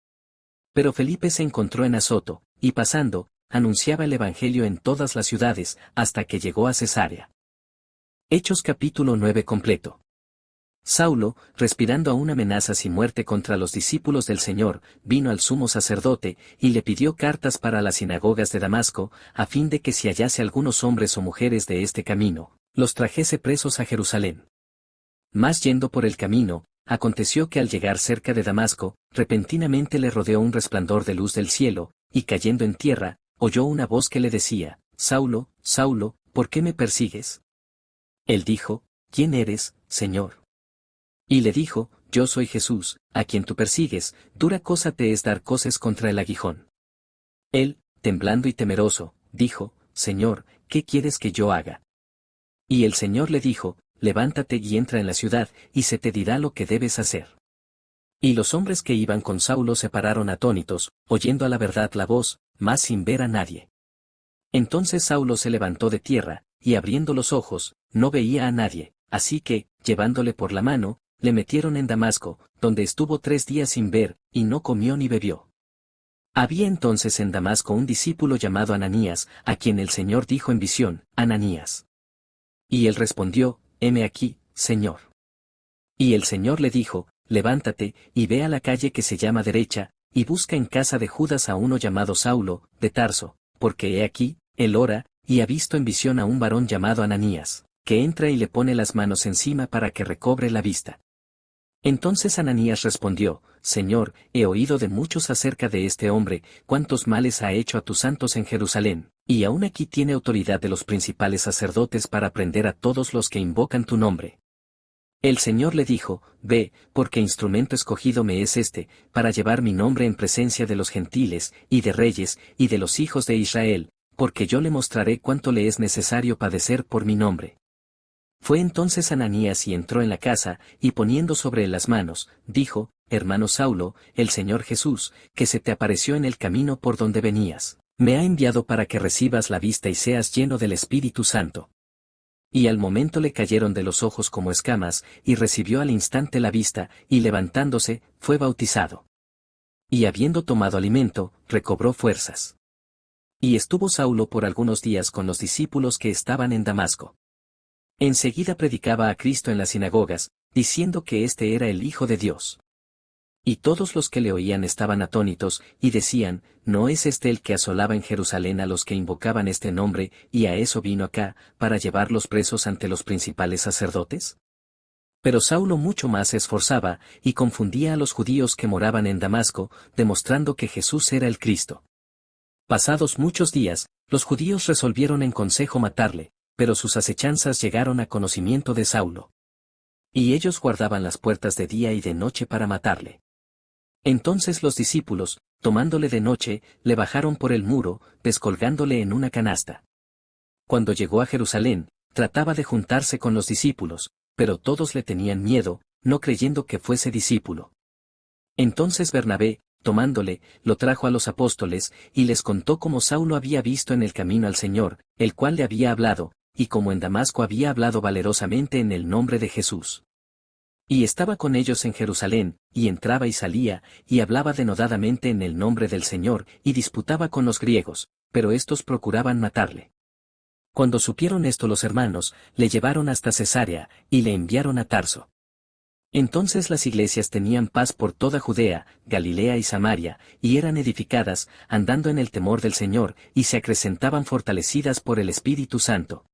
Pero Felipe se encontró en Azoto, y pasando, anunciaba el Evangelio en todas las ciudades, hasta que llegó a Cesarea. Hechos capítulo 9 completo. Saulo, respirando aún amenazas y muerte contra los discípulos del Señor, vino al sumo sacerdote, y le pidió cartas para las sinagogas de Damasco, a fin de que si hallase algunos hombres o mujeres de este camino, los trajese presos a Jerusalén. Mas yendo por el camino, aconteció que al llegar cerca de Damasco, repentinamente le rodeó un resplandor de luz del cielo, y cayendo en tierra, oyó una voz que le decía, Saulo, Saulo, ¿por qué me persigues? Él dijo, ¿quién eres, Señor? Y le dijo, yo soy Jesús, a quien tú persigues, dura cosa te es dar coces contra el aguijón. Él, temblando y temeroso, dijo, Señor, ¿qué quieres que yo haga? Y el Señor le dijo, levántate y entra en la ciudad, y se te dirá lo que debes hacer. Y los hombres que iban con Saulo se pararon atónitos, oyendo a la verdad la voz, mas sin ver a nadie. Entonces Saulo se levantó de tierra, y abriendo los ojos, no veía a nadie, así que, llevándole por la mano, le metieron en Damasco, donde estuvo 3 días sin ver, y no comió ni bebió. Había entonces en Damasco un discípulo llamado Ananías, a quien el Señor dijo en visión, Ananías. Y él respondió, heme aquí, Señor. Y el Señor le dijo, levántate, y ve a la calle que se llama Derecha, y busca en casa de Judas a uno llamado Saulo, de Tarso, porque he aquí, él ora, y ha visto en visión a un varón llamado Ananías, que entra y le pone las manos encima para que recobre la vista. Entonces Ananías respondió, Señor, he oído de muchos acerca de este hombre, cuántos males ha hecho a tus santos en Jerusalén, y aún aquí tiene autoridad de los principales sacerdotes para prender a todos los que invocan tu nombre. El Señor le dijo, ve, porque instrumento escogido me es este, para llevar mi nombre en presencia de los gentiles, y de reyes, y de los hijos de Israel, porque yo le mostraré cuánto le es necesario padecer por mi nombre. Fue entonces Ananías y entró en la casa, y poniendo sobre él las manos, dijo, hermano Saulo, el Señor Jesús, que se te apareció en el camino por donde venías, me ha enviado para que recibas la vista y seas lleno del Espíritu Santo. Y al momento le cayeron de los ojos como escamas, y recibió al instante la vista, y levantándose, fue bautizado. Y habiendo tomado alimento, recobró fuerzas. Y estuvo Saulo por algunos días con los discípulos que estaban en Damasco. Enseguida predicaba a Cristo en las sinagogas, diciendo que éste era el Hijo de Dios. Y todos los que le oían estaban atónitos, y decían, ¿no es este el que asolaba en Jerusalén a los que invocaban este nombre, y a eso vino acá, para llevarlos presos ante los principales sacerdotes? Pero Saulo mucho más se esforzaba, y confundía a los judíos que moraban en Damasco, demostrando que Jesús era el Cristo. Pasados muchos días, Los judíos resolvieron en consejo matarle, pero sus acechanzas llegaron a conocimiento de Saulo. Y ellos guardaban las puertas de día y de noche para matarle. Entonces los discípulos, tomándole de noche, le bajaron por el muro, descolgándole en una canasta. Cuando llegó a Jerusalén, trataba de juntarse con los discípulos, pero todos le tenían miedo, no creyendo que fuese discípulo. Entonces Bernabé, tomándole, lo trajo a los apóstoles, y les contó cómo Saulo había visto en el camino al Señor, el cual le había hablado, y cómo en Damasco había hablado valerosamente en el nombre de Jesús. Y estaba con ellos en Jerusalén, y entraba y salía, y hablaba denodadamente en el nombre del Señor, y disputaba con los griegos, pero éstos procuraban matarle. Cuando supieron esto los hermanos, le llevaron hasta Cesarea, y le enviaron a Tarso. Entonces las iglesias tenían paz por toda Judea, Galilea y Samaria, y eran edificadas, andando en el temor del Señor, y se acrecentaban fortalecidas por el Espíritu Santo.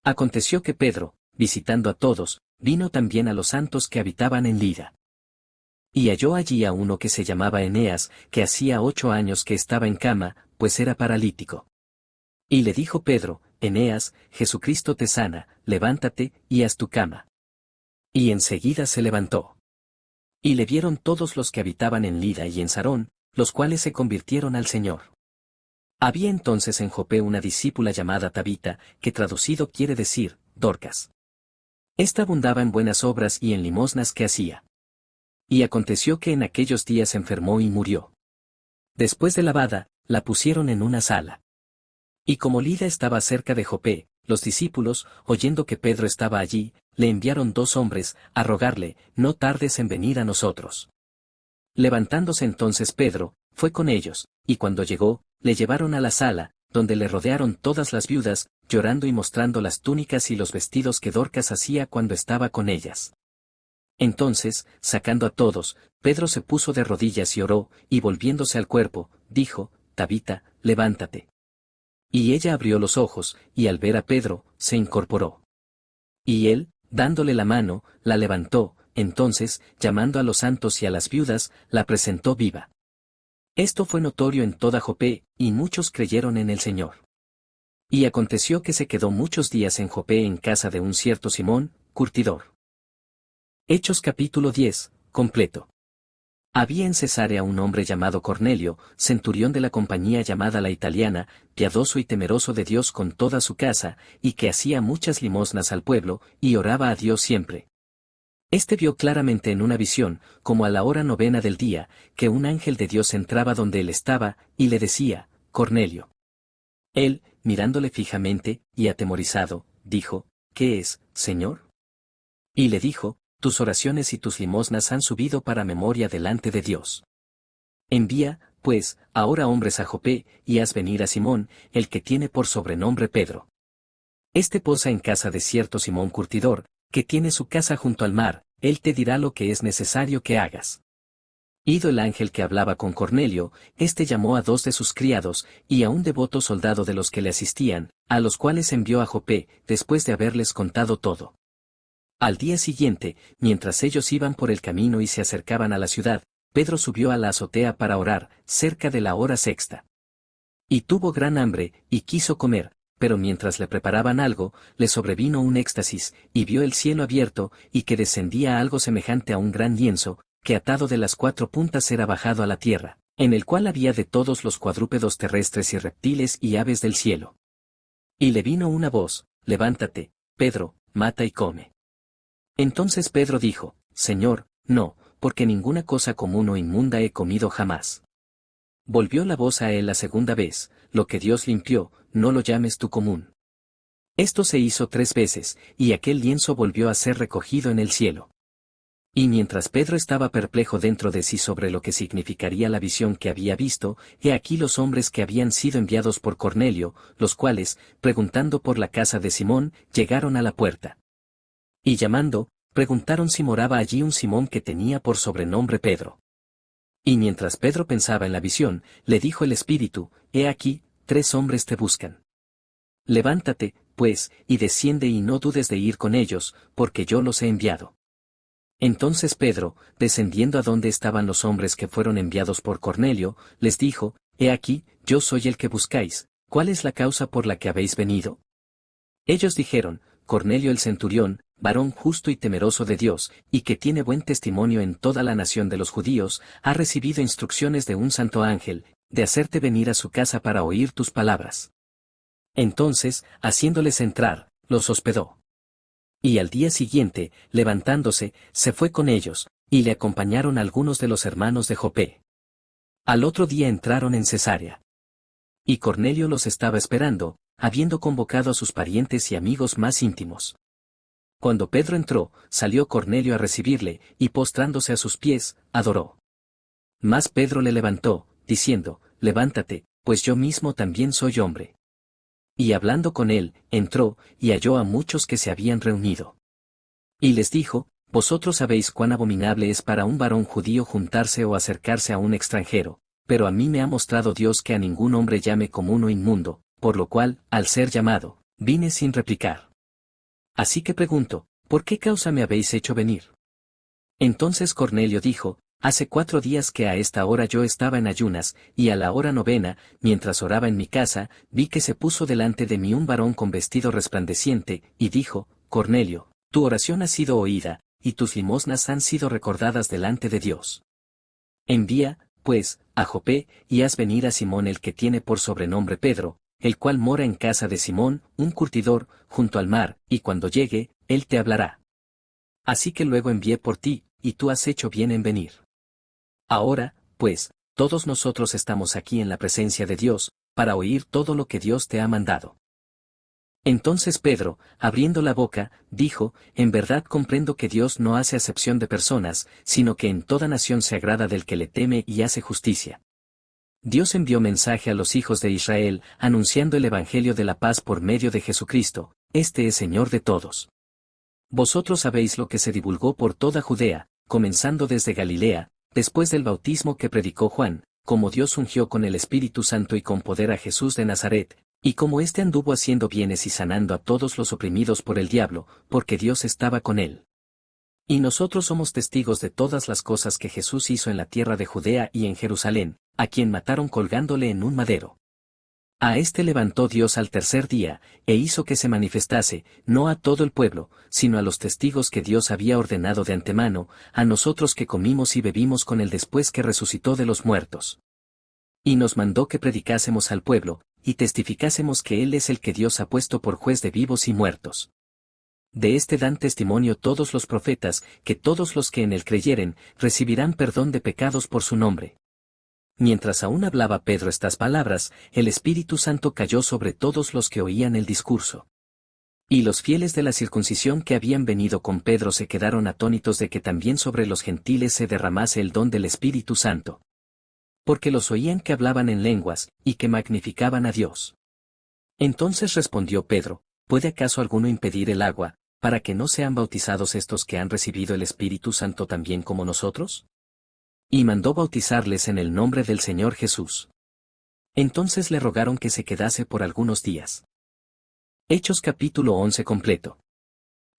Aconteció que Pedro, visitando a todos, vino también a los santos que habitaban en Lida. Y halló allí a uno que se llamaba Eneas, que hacía 8 años que estaba en cama, pues era paralítico. Y le dijo Pedro, Eneas, Jesucristo te sana, levántate, y haz tu cama. Y enseguida se levantó. Y le vieron todos los que habitaban en Lida y en Sarón, los cuales se convirtieron al Señor. Había entonces en Jope una discípula llamada Tabita, que traducido quiere decir, Dorcas. Esta abundaba en buenas obras y en limosnas que hacía. Y aconteció que en aquellos días enfermó y murió. Después de lavada, la pusieron en una sala. Y como Lida estaba cerca de Jope, los discípulos, oyendo que Pedro estaba allí, le enviaron 2 hombres, a rogarle, no tardes en venir a nosotros. Levantándose entonces Pedro, fue con ellos, y cuando llegó, le llevaron a la sala, donde le rodearon todas las viudas, llorando y mostrando las túnicas y los vestidos que Dorcas hacía cuando estaba con ellas. Entonces, sacando a todos, Pedro se puso de rodillas y oró, y volviéndose al cuerpo, dijo, Tabita, levántate. Y ella abrió los ojos, y al ver a Pedro, se incorporó. Y él, dándole la mano, la levantó, entonces, llamando a los santos y a las viudas, la presentó viva. Esto fue notorio en toda Jope, y muchos creyeron en el Señor. Y aconteció que se quedó muchos días en Jope en casa de un cierto Simón, curtidor. Hechos capítulo 10, completo. Había en Cesarea un hombre llamado Cornelio, centurión de la compañía llamada la Italiana, piadoso y temeroso de Dios con toda su casa, y que hacía muchas limosnas al pueblo, y oraba a Dios siempre. Este vio claramente en una visión, como a la hora 9 del día, que un ángel de Dios entraba donde él estaba, y le decía, Cornelio. Él, mirándole fijamente, y atemorizado, dijo, ¿qué es, Señor? Y le dijo, tus oraciones y tus limosnas han subido para memoria delante de Dios. Envía, pues, ahora hombres a Jope, y haz venir a Simón, el que tiene por sobrenombre Pedro. Este posa en casa de cierto Simón curtidor, que tiene su casa junto al mar, él te dirá lo que es necesario que hagas. Ido el ángel que hablaba con Cornelio, éste llamó a 2 de sus criados, y a un devoto soldado de los que le asistían, a los cuales envió a Jope, después de haberles contado todo. Al día siguiente, mientras ellos iban por el camino y se acercaban a la ciudad, Pedro subió a la azotea para orar, cerca de la hora 6. Y tuvo gran hambre, y quiso comer, pero mientras le preparaban algo, le sobrevino un éxtasis, y vio el cielo abierto, y que descendía algo semejante a un gran lienzo, que atado de las 4 puntas era bajado a la tierra, en el cual había de todos los cuadrúpedos terrestres y reptiles y aves del cielo. Y le vino una voz, levántate, Pedro, mata y come. Entonces Pedro dijo, Señor, no, porque ninguna cosa común o inmunda he comido jamás. Volvió la voz a él la segunda vez, lo que Dios limpió, no lo llames tú común. Esto se hizo 3 veces, y aquel lienzo volvió a ser recogido en el cielo. Y mientras Pedro estaba perplejo dentro de sí sobre lo que significaría la visión que había visto, he aquí los hombres que habían sido enviados por Cornelio, los cuales, preguntando por la casa de Simón, llegaron a la puerta. Y llamando, preguntaron si moraba allí un Simón que tenía por sobrenombre Pedro. Y mientras Pedro pensaba en la visión, le dijo el Espíritu, he aquí, 3 hombres te buscan. Levántate, pues, y desciende y no dudes de ir con ellos, porque yo los he enviado. Entonces Pedro, descendiendo a donde estaban los hombres que fueron enviados por Cornelio, les dijo, he aquí, yo soy el que buscáis, ¿Cuál es la causa por la que habéis venido? Ellos dijeron, Cornelio el centurión, varón justo y temeroso de Dios, y que tiene buen testimonio en toda la nación de los judíos, ha recibido instrucciones de un santo ángel, de hacerte venir a su casa para oír tus palabras. Entonces, haciéndoles entrar, los hospedó. Y al día siguiente, levantándose, se fue con ellos, y le acompañaron algunos de los hermanos de Jope. Al otro día entraron en Cesarea. Y Cornelio los estaba esperando, habiendo convocado a sus parientes y amigos más íntimos. Cuando Pedro entró, salió Cornelio a recibirle, y postrándose a sus pies, adoró. Mas Pedro le levantó, diciendo, Levántate, pues yo mismo también soy hombre. Y hablando con él, entró, y halló a muchos que se habían reunido. Y les dijo, Vosotros sabéis cuán abominable es para un varón judío juntarse o acercarse a un extranjero, pero a mí me ha mostrado Dios que a ningún hombre llame como uno inmundo, por lo cual, al ser llamado, vine sin replicar. Así que pregunto, ¿por qué causa me habéis hecho venir? Entonces Cornelio dijo, Hace 4 días que a esta hora yo estaba en ayunas, y a la hora 9, mientras oraba en mi casa, vi que se puso delante de mí un varón con vestido resplandeciente, y dijo, Cornelio, tu oración ha sido oída, y tus limosnas han sido recordadas delante de Dios. Envía, pues, a Jope, y haz venir a Simón el que tiene por sobrenombre Pedro, el cual mora en casa de Simón, un curtidor, junto al mar, y cuando llegue, él te hablará. Así que luego envié por ti, y tú has hecho bien en venir. Ahora, pues, todos nosotros estamos aquí en la presencia de Dios, para oír todo lo que Dios te ha mandado. Entonces Pedro, abriendo la boca, dijo, En verdad comprendo que Dios no hace acepción de personas, sino que en toda nación se agrada del que le teme y hace justicia. Dios envió mensaje a los hijos de Israel, anunciando el Evangelio de la paz por medio de Jesucristo, este es Señor de todos. Vosotros sabéis lo que se divulgó por toda Judea, comenzando desde Galilea, después del bautismo que predicó Juan, como Dios ungió con el Espíritu Santo y con poder a Jesús de Nazaret, y como éste anduvo haciendo bienes y sanando a todos los oprimidos por el diablo, porque Dios estaba con él. Y nosotros somos testigos de todas las cosas que Jesús hizo en la tierra de Judea y en Jerusalén, a quien mataron colgándole en un madero. A éste levantó Dios al tercer día, e hizo que se manifestase, no a todo el pueblo, sino a los testigos que Dios había ordenado de antemano, a nosotros que comimos y bebimos con él después que resucitó de los muertos. Y nos mandó que predicásemos al pueblo, y testificásemos que Él es el que Dios ha puesto por juez de vivos y muertos. De este dan testimonio todos los profetas, que todos los que en él creyeren, recibirán perdón de pecados por su nombre. Mientras aún hablaba Pedro estas palabras, el Espíritu Santo cayó sobre todos los que oían el discurso. Y los fieles de la circuncisión que habían venido con Pedro se quedaron atónitos de que también sobre los gentiles se derramase el don del Espíritu Santo. Porque los oían que hablaban en lenguas, y que magnificaban a Dios. Entonces respondió Pedro, ¿puede acaso alguno impedir el agua, para que no sean bautizados estos que han recibido el Espíritu Santo también como nosotros? Y mandó bautizarles en el nombre del Señor Jesús. Entonces le rogaron que se quedase por algunos días. Hechos capítulo 11 completo.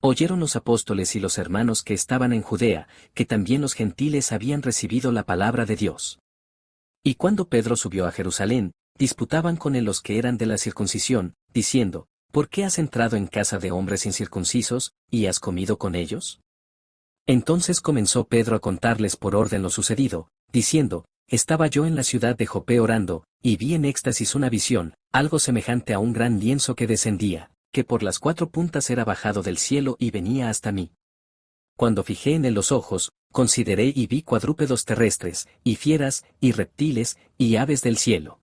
Oyeron los apóstoles y los hermanos que estaban en Judea, que también los gentiles habían recibido la palabra de Dios. Y cuando Pedro subió a Jerusalén, disputaban con él los que eran de la circuncisión, diciendo, ¿por qué has entrado en casa de hombres incircuncisos, y has comido con ellos? Entonces comenzó Pedro a contarles por orden lo sucedido, diciendo, estaba yo en la ciudad de Jope orando, y vi en éxtasis una visión, algo semejante a un gran lienzo que descendía, que por las 4 puntas era bajado del cielo y venía hasta mí. Cuando fijé en él los ojos, consideré y vi cuadrúpedos terrestres, y fieras, y reptiles, y aves del cielo.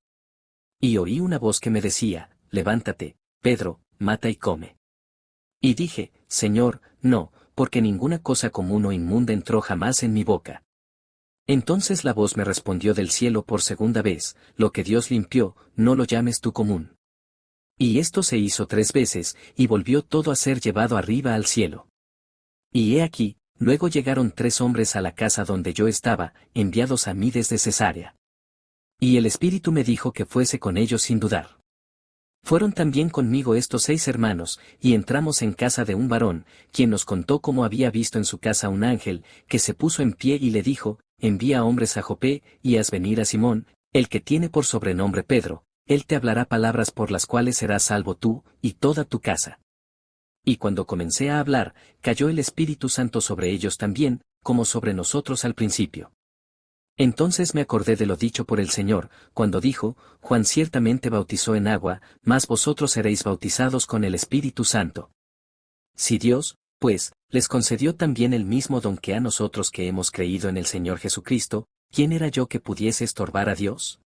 Y oí una voz que me decía, levántate, Pedro, mata y come. Y dije, Señor, no, porque ninguna cosa común o inmunda entró jamás en mi boca. Entonces la voz me respondió del cielo por segunda vez, lo que Dios limpió, no lo llames tú común. Y esto se hizo 3 veces, y volvió todo a ser llevado arriba al cielo. Y he aquí, luego llegaron 3 hombres a la casa donde yo estaba, enviados a mí desde Cesarea. Y el Espíritu me dijo que fuese con ellos sin dudar. Fueron también conmigo estos 6 hermanos, y entramos en casa de un varón, quien nos contó cómo había visto en su casa un ángel, que se puso en pie y le dijo, envía hombres a Jope, y haz venir a Simón, el que tiene por sobrenombre Pedro, él te hablará palabras por las cuales serás salvo tú, y toda tu casa. Y cuando comencé a hablar, cayó el Espíritu Santo sobre ellos también, como sobre nosotros al principio. Entonces me acordé de lo dicho por el Señor, cuando dijo, Juan ciertamente bautizó en agua, mas vosotros seréis bautizados con el Espíritu Santo. Si Dios, pues, les concedió también el mismo don que a nosotros que hemos creído en el Señor Jesucristo, ¿quién era yo que pudiese estorbar a Dios?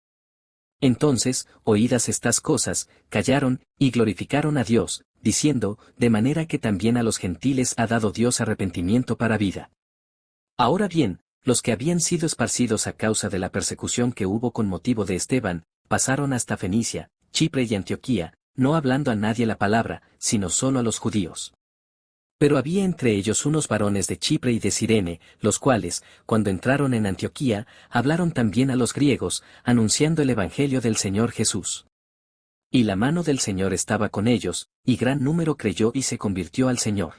Entonces, oídas estas cosas, callaron, y glorificaron a Dios, diciendo, de manera que también a los gentiles ha dado Dios arrepentimiento para vida. Ahora bien, los que habían sido esparcidos a causa de la persecución que hubo con motivo de Esteban, pasaron hasta Fenicia, Chipre y Antioquía, no hablando a nadie la palabra, sino solo a los judíos. Pero había entre ellos unos varones de Chipre y de Cirene, los cuales, cuando entraron en Antioquía, hablaron también a los griegos, anunciando el Evangelio del Señor Jesús. Y la mano del Señor estaba con ellos, y gran número creyó y se convirtió al Señor.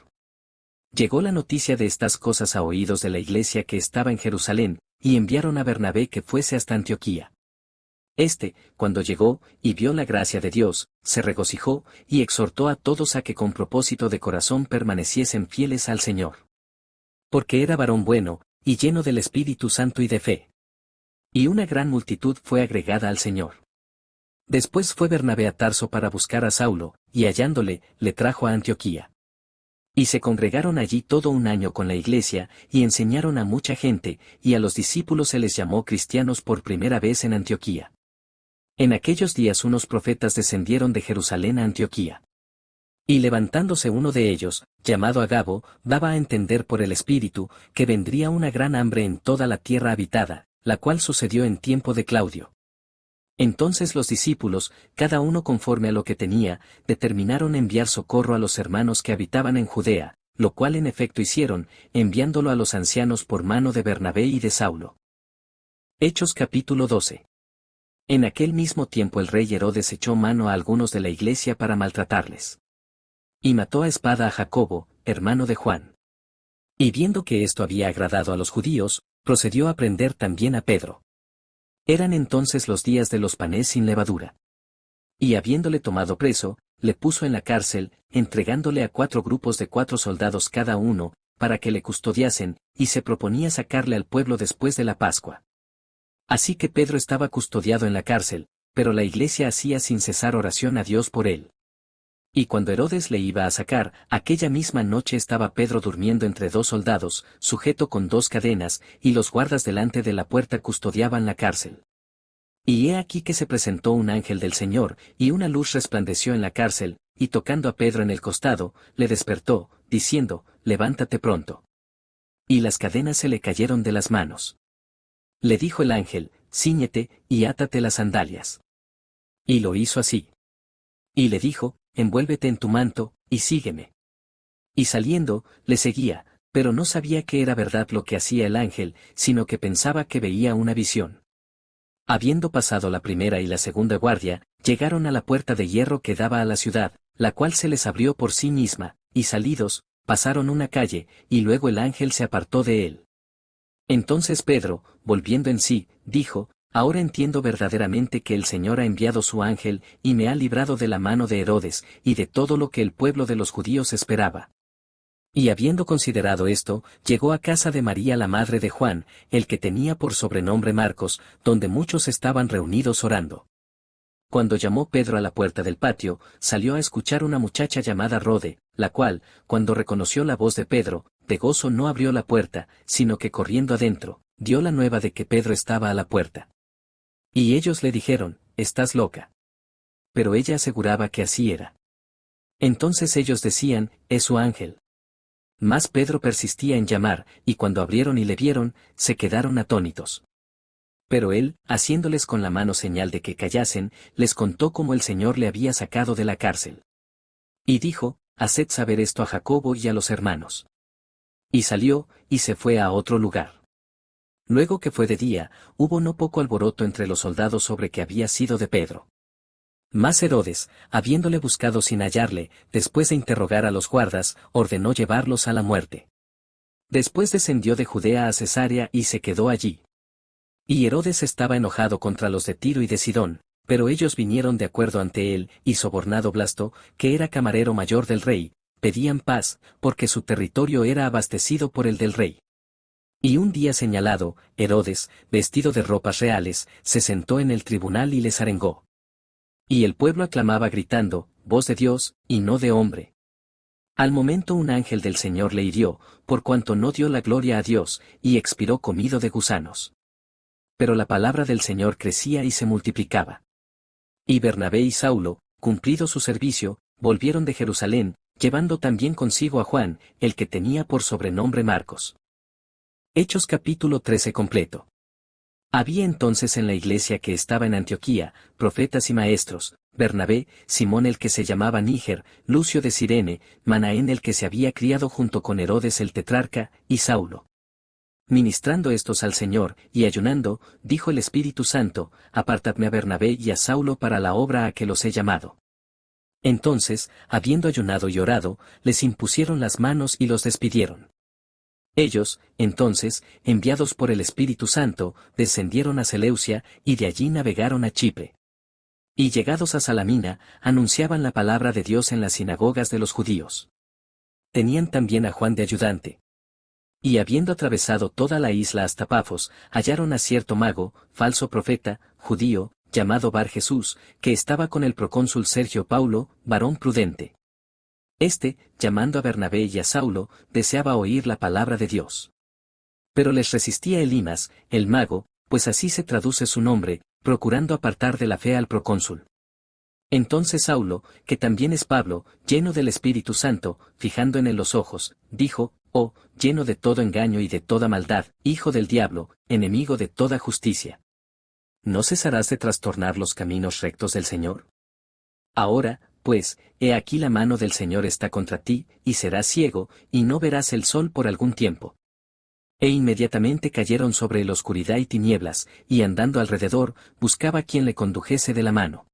Llegó la noticia de estas cosas a oídos de la iglesia que estaba en Jerusalén, y enviaron a Bernabé que fuese hasta Antioquía. Este, cuando llegó, y vio la gracia de Dios, se regocijó, y exhortó a todos a que con propósito de corazón permaneciesen fieles al Señor. Porque era varón bueno, y lleno del Espíritu Santo y de fe. Y una gran multitud fue agregada al Señor. Después fue Bernabé a Tarso para buscar a Saulo, y hallándole, le trajo a Antioquía. Y se congregaron allí todo un año con la iglesia, y enseñaron a mucha gente, y a los discípulos se les llamó cristianos por primera vez en Antioquía. En aquellos días unos profetas descendieron de Jerusalén a Antioquía. Y levantándose uno de ellos, llamado Agabo, daba a entender por el Espíritu, que vendría una gran hambre en toda la tierra habitada, la cual sucedió en tiempo de Claudio. Entonces los discípulos, cada uno conforme a lo que tenía, determinaron enviar socorro a los hermanos que habitaban en Judea, lo cual en efecto hicieron, enviándolo a los ancianos por mano de Bernabé y de Saulo. Hechos capítulo 12. En aquel mismo tiempo el rey Herodes echó mano a algunos de la iglesia para maltratarles. Y mató a espada a Jacobo, hermano de Juan. Y viendo que esto había agradado a los judíos, procedió a prender también a Pedro. Eran entonces los días de los panes sin levadura. Y habiéndole tomado preso, le puso en la cárcel, entregándole a 4 grupos de 4 soldados cada uno, para que le custodiasen, y se proponía sacarle al pueblo después de la Pascua. Así que Pedro estaba custodiado en la cárcel, pero la iglesia hacía sin cesar oración a Dios por él. Y cuando Herodes le iba a sacar, aquella misma noche estaba Pedro durmiendo entre 2 soldados, sujeto con 2 cadenas, y los guardas delante de la puerta custodiaban la cárcel. Y he aquí que se presentó un ángel del Señor, y una luz resplandeció en la cárcel, y tocando a Pedro en el costado, le despertó, diciendo, levántate pronto. Y las cadenas se le cayeron de las manos. Le dijo el ángel, cíñete, y átate las sandalias. Y lo hizo así. Y le dijo, envuélvete en tu manto, y sígueme. Y saliendo, le seguía, pero no sabía que era verdad lo que hacía el ángel, sino que pensaba que veía una visión. Habiendo pasado la primera y la segunda guardia, llegaron a la puerta de hierro que daba a la ciudad, la cual se les abrió por sí misma, y salidos, pasaron una calle, y luego el ángel se apartó de él. Entonces Pedro, volviendo en sí, dijo, ahora entiendo verdaderamente que el Señor ha enviado su ángel, y me ha librado de la mano de Herodes, y de todo lo que el pueblo de los judíos esperaba. Y habiendo considerado esto, llegó a casa de María la madre de Juan, el que tenía por sobrenombre Marcos, donde muchos estaban reunidos orando. Cuando llamó Pedro a la puerta del patio, salió a escuchar una muchacha llamada Rode, la cual, cuando reconoció la voz de Pedro, de gozo no abrió la puerta, sino que corriendo adentro, dio la nueva de que Pedro estaba a la puerta. Y ellos le dijeron, estás loca. Pero ella aseguraba que así era. Entonces ellos decían, es su ángel. Mas Pedro persistía en llamar, y cuando abrieron y le vieron, se quedaron atónitos. Pero él, haciéndoles con la mano señal de que callasen, les contó cómo el Señor le había sacado de la cárcel. Y dijo, haced saber esto a Jacobo y a los hermanos. Y salió, y se fue a otro lugar. Luego que fue de día, hubo no poco alboroto entre los soldados sobre que había sido de Pedro. Mas Herodes, habiéndole buscado sin hallarle, después de interrogar a los guardas, ordenó llevarlos a la muerte. Después descendió de Judea a Cesarea y se quedó allí. Y Herodes estaba enojado contra los de Tiro y de Sidón, Pero ellos vinieron de acuerdo ante él, y sobornado Blasto, que era camarero mayor del rey, pedían paz, porque su territorio era abastecido por el del rey. Y un día señalado, Herodes, vestido de ropas reales, se sentó en el tribunal y les arengó. Y el pueblo aclamaba gritando, voz de Dios, y no de hombre. Al momento un ángel del Señor le hirió, por cuanto no dio la gloria a Dios, y expiró comido de gusanos. Pero la palabra del Señor crecía y se multiplicaba. Y Bernabé y Saulo, cumplido su servicio, volvieron de Jerusalén, llevando también consigo a Juan, el que tenía por sobrenombre Marcos. Hechos capítulo 13 completo. Había entonces en la iglesia que estaba en Antioquía, profetas y maestros, Bernabé, Simón el que se llamaba Níger, Lucio de Cirene, Manaén el que se había criado junto con Herodes el tetrarca, y Saulo. Ministrando estos al Señor, y ayunando, dijo el Espíritu Santo, apartadme a Bernabé y a Saulo para la obra a que los he llamado. Entonces, habiendo ayunado y orado, les impusieron las manos y los despidieron. Ellos, entonces, enviados por el Espíritu Santo, descendieron a Seleucia, y de allí navegaron a Chipre. Y llegados a Salamina, anunciaban la palabra de Dios en las sinagogas de los judíos. Tenían también a Juan de ayudante. Y habiendo atravesado toda la isla hasta Pafos, hallaron a cierto mago, falso profeta, judío, llamado Bar Jesús, que estaba con el procónsul Sergio Paulo, varón prudente. Este, llamando a Bernabé y a Saulo, deseaba oír la palabra de Dios. Pero les resistía Elimas, el mago, pues así se traduce su nombre, procurando apartar de la fe al procónsul. Entonces Saulo, que también es Pablo, lleno del Espíritu Santo, fijando en él los ojos, dijo, oh, lleno de todo engaño y de toda maldad, hijo del diablo, enemigo de toda justicia. ¿No cesarás de trastornar los caminos rectos del Señor? Ahora, pues, he aquí la mano del Señor está contra ti, y serás ciego, y no verás el sol por algún tiempo. E inmediatamente cayeron sobre él oscuridad y tinieblas, y andando alrededor, buscaba quien le condujese de la mano.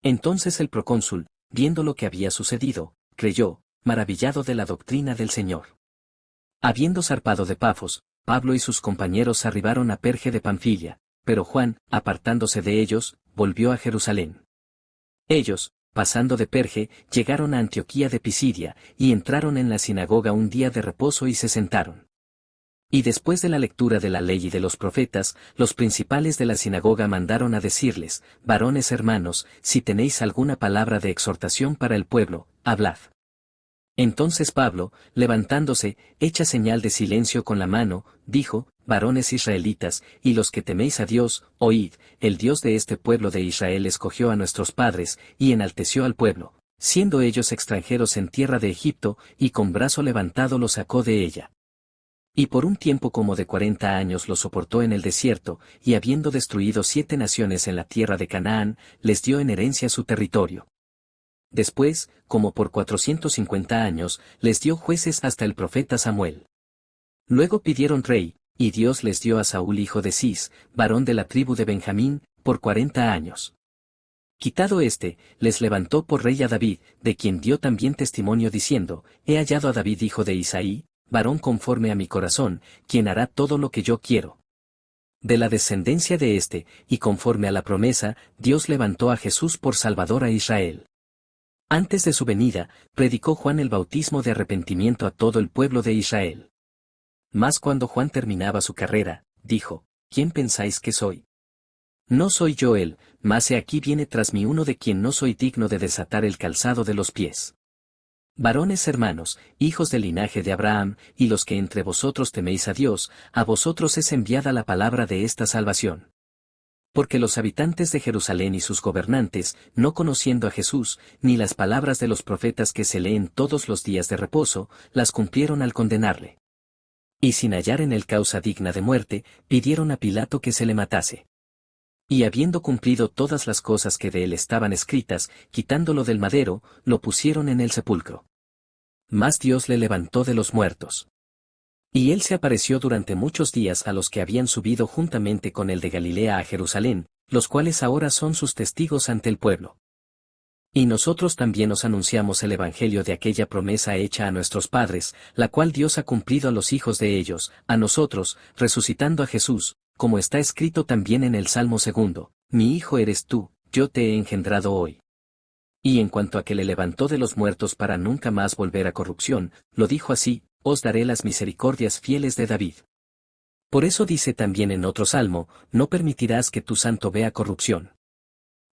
Entonces el procónsul, viendo lo que había sucedido, creyó, maravillado de la doctrina del Señor. Habiendo zarpado de Pafos, Pablo y sus compañeros arribaron a Perge de Panfilia, pero Juan, apartándose de ellos, volvió a Jerusalén. Ellos, pasando de Perge, llegaron a Antioquía de Pisidia, y entraron en la sinagoga un día de reposo y se sentaron. Y después de la lectura de la ley y de los profetas, los principales de la sinagoga mandaron a decirles, varones hermanos, si tenéis alguna palabra de exhortación para el pueblo, hablad. Entonces Pablo, levantándose, hecha señal de silencio con la mano, dijo, varones israelitas, y los que teméis a Dios, oíd, el Dios de este pueblo de Israel escogió a nuestros padres, y enalteció al pueblo, siendo ellos extranjeros en tierra de Egipto, y con brazo levantado los sacó de ella. Y por un tiempo como de 40 años los soportó en el desierto, y habiendo destruido 7 naciones en la tierra de Canaán, les dio en herencia su territorio. Después, como por 450 años, les dio jueces hasta el profeta Samuel. Luego pidieron rey, y Dios les dio a Saúl hijo de Cis, varón de la tribu de Benjamín, por 40 años. Quitado éste, les levantó por rey a David, de quien dio también testimonio diciendo, he hallado a David hijo de Isaí, varón conforme a mi corazón, quien hará todo lo que yo quiero. De la descendencia de éste, y conforme a la promesa, Dios levantó a Jesús por Salvador a Israel. Antes de su venida, predicó Juan el bautismo de arrepentimiento a todo el pueblo de Israel. Mas cuando Juan terminaba su carrera, dijo, ¿quién pensáis que soy? No soy yo él, mas he aquí viene tras mí uno de quien no soy digno de desatar el calzado de los pies. Varones hermanos, hijos del linaje de Abraham, y los que entre vosotros teméis a Dios, a vosotros es enviada la palabra de esta salvación. Porque los habitantes de Jerusalén y sus gobernantes, no conociendo a Jesús, ni las palabras de los profetas que se leen todos los días de reposo, las cumplieron al condenarle. Y sin hallar en él causa digna de muerte, pidieron a Pilato que se le matase. Y habiendo cumplido todas las cosas que de él estaban escritas, quitándolo del madero, lo pusieron en el sepulcro. Mas Dios le levantó de los muertos. Y él se apareció durante muchos días a los que habían subido juntamente con él de Galilea a Jerusalén, los cuales ahora son sus testigos ante el pueblo. Y nosotros también os anunciamos el evangelio de aquella promesa hecha a nuestros padres, la cual Dios ha cumplido a los hijos de ellos, a nosotros, resucitando a Jesús, como está escrito también en el Salmo 2, mi hijo eres tú, yo te he engendrado hoy. Y en cuanto a que le levantó de los muertos para nunca más volver a corrupción, lo dijo así, os daré las misericordias fieles de David. Por eso dice también en otro salmo, no permitirás que tu santo vea corrupción.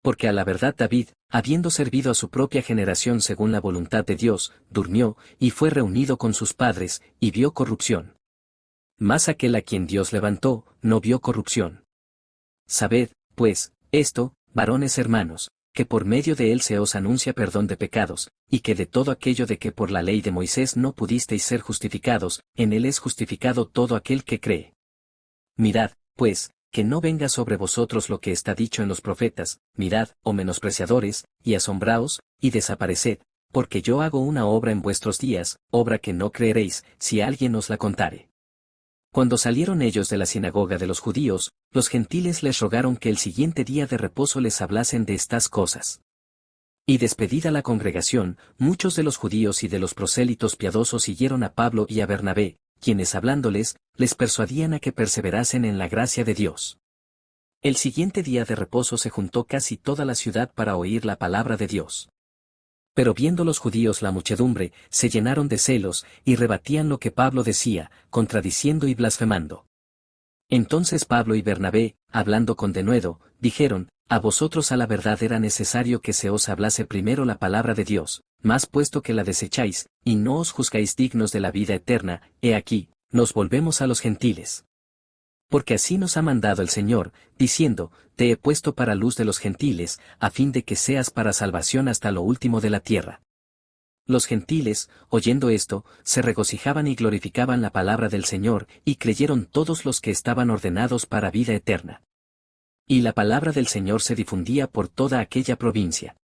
Porque a la verdad David, habiendo servido a su propia generación según la voluntad de Dios, durmió, y fue reunido con sus padres, y vio corrupción. Mas aquel a quien Dios levantó, no vio corrupción. Sabed, pues, esto, varones hermanos, que por medio de él se os anuncia perdón de pecados, y que de todo aquello de que por la ley de Moisés no pudisteis ser justificados, en él es justificado todo aquel que cree. Mirad, pues, que no venga sobre vosotros lo que está dicho en los profetas, mirad, oh menospreciadores, y asombraos, y desapareced, porque yo hago una obra en vuestros días, obra que no creeréis, si alguien os la contare. Cuando salieron ellos de la sinagoga de los judíos, los gentiles les rogaron que el siguiente día de reposo les hablasen de estas cosas. Y despedida la congregación, muchos de los judíos y de los prosélitos piadosos siguieron a Pablo y a Bernabé, quienes hablándoles, les persuadían a que perseverasen en la gracia de Dios. El siguiente día de reposo se juntó casi toda la ciudad para oír la palabra de Dios. Pero viendo los judíos la muchedumbre, se llenaron de celos, y rebatían lo que Pablo decía, contradiciendo y blasfemando. Entonces Pablo y Bernabé, hablando con denuedo, dijeron, a vosotros a la verdad era necesario que se os hablase primero la palabra de Dios, mas puesto que la desecháis, y no os juzgáis dignos de la vida eterna, he aquí, nos volvemos a los gentiles. Porque así nos ha mandado el Señor, diciendo, te he puesto para luz de los gentiles, a fin de que seas para salvación hasta lo último de la tierra. Los gentiles, oyendo esto, se regocijaban y glorificaban la palabra del Señor, y creyeron todos los que estaban ordenados para vida eterna. Y la palabra del Señor se difundía por toda aquella provincia.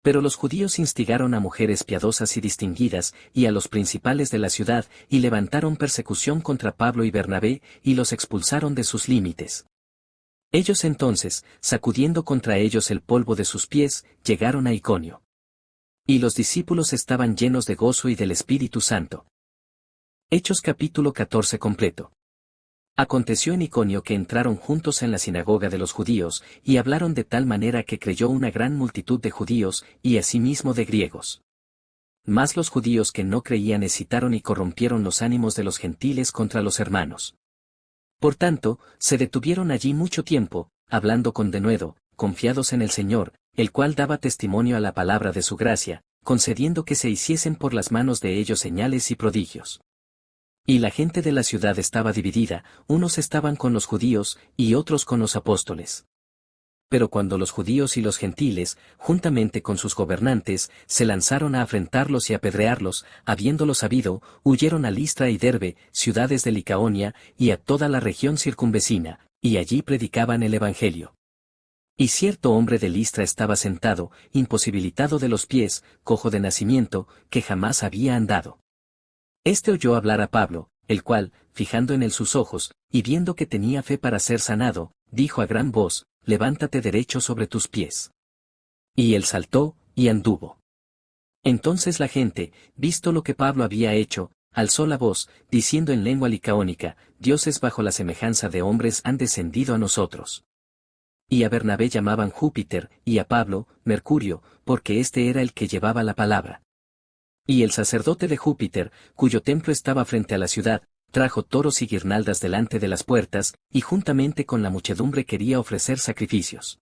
Pero los judíos instigaron a mujeres piadosas y distinguidas, y a los principales de la ciudad, y levantaron persecución contra Pablo y Bernabé, y los expulsaron de sus límites. Ellos entonces, sacudiendo contra ellos el polvo de sus pies, llegaron a Iconio. Y los discípulos estaban llenos de gozo y del Espíritu Santo. Hechos capítulo 14 completo. Aconteció en Iconio que entraron juntos en la sinagoga de los judíos, y hablaron de tal manera que creyó una gran multitud de judíos, y asimismo de griegos. Mas los judíos que no creían excitaron y corrompieron los ánimos de los gentiles contra los hermanos. Por tanto, se detuvieron allí mucho tiempo, hablando con denuedo, confiados en el Señor, el cual daba testimonio a la palabra de su gracia, concediendo que se hiciesen por las manos de ellos señales y prodigios. Y la gente de la ciudad estaba dividida, unos estaban con los judíos, y otros con los apóstoles. Pero cuando los judíos y los gentiles, juntamente con sus gobernantes, se lanzaron a afrentarlos y apedrearlos, habiéndolo sabido, huyeron a Listra y Derbe, ciudades de Licaonia, y a toda la región circunvecina, y allí predicaban el evangelio. Y cierto hombre de Listra estaba sentado, imposibilitado de los pies, cojo de nacimiento, que jamás había andado. Este oyó hablar a Pablo, el cual, fijando en él sus ojos, y viendo que tenía fe para ser sanado, dijo a gran voz, levántate derecho sobre tus pies. Y él saltó, y anduvo. Entonces la gente, visto lo que Pablo había hecho, alzó la voz, diciendo en lengua licaónica, dioses bajo la semejanza de hombres han descendido a nosotros. Y a Bernabé llamaban Júpiter, y a Pablo, Mercurio, porque este era el que llevaba la palabra. Y el sacerdote de Júpiter, cuyo templo estaba frente a la ciudad, trajo toros y guirnaldas delante de las puertas, y juntamente con la muchedumbre quería ofrecer sacrificios.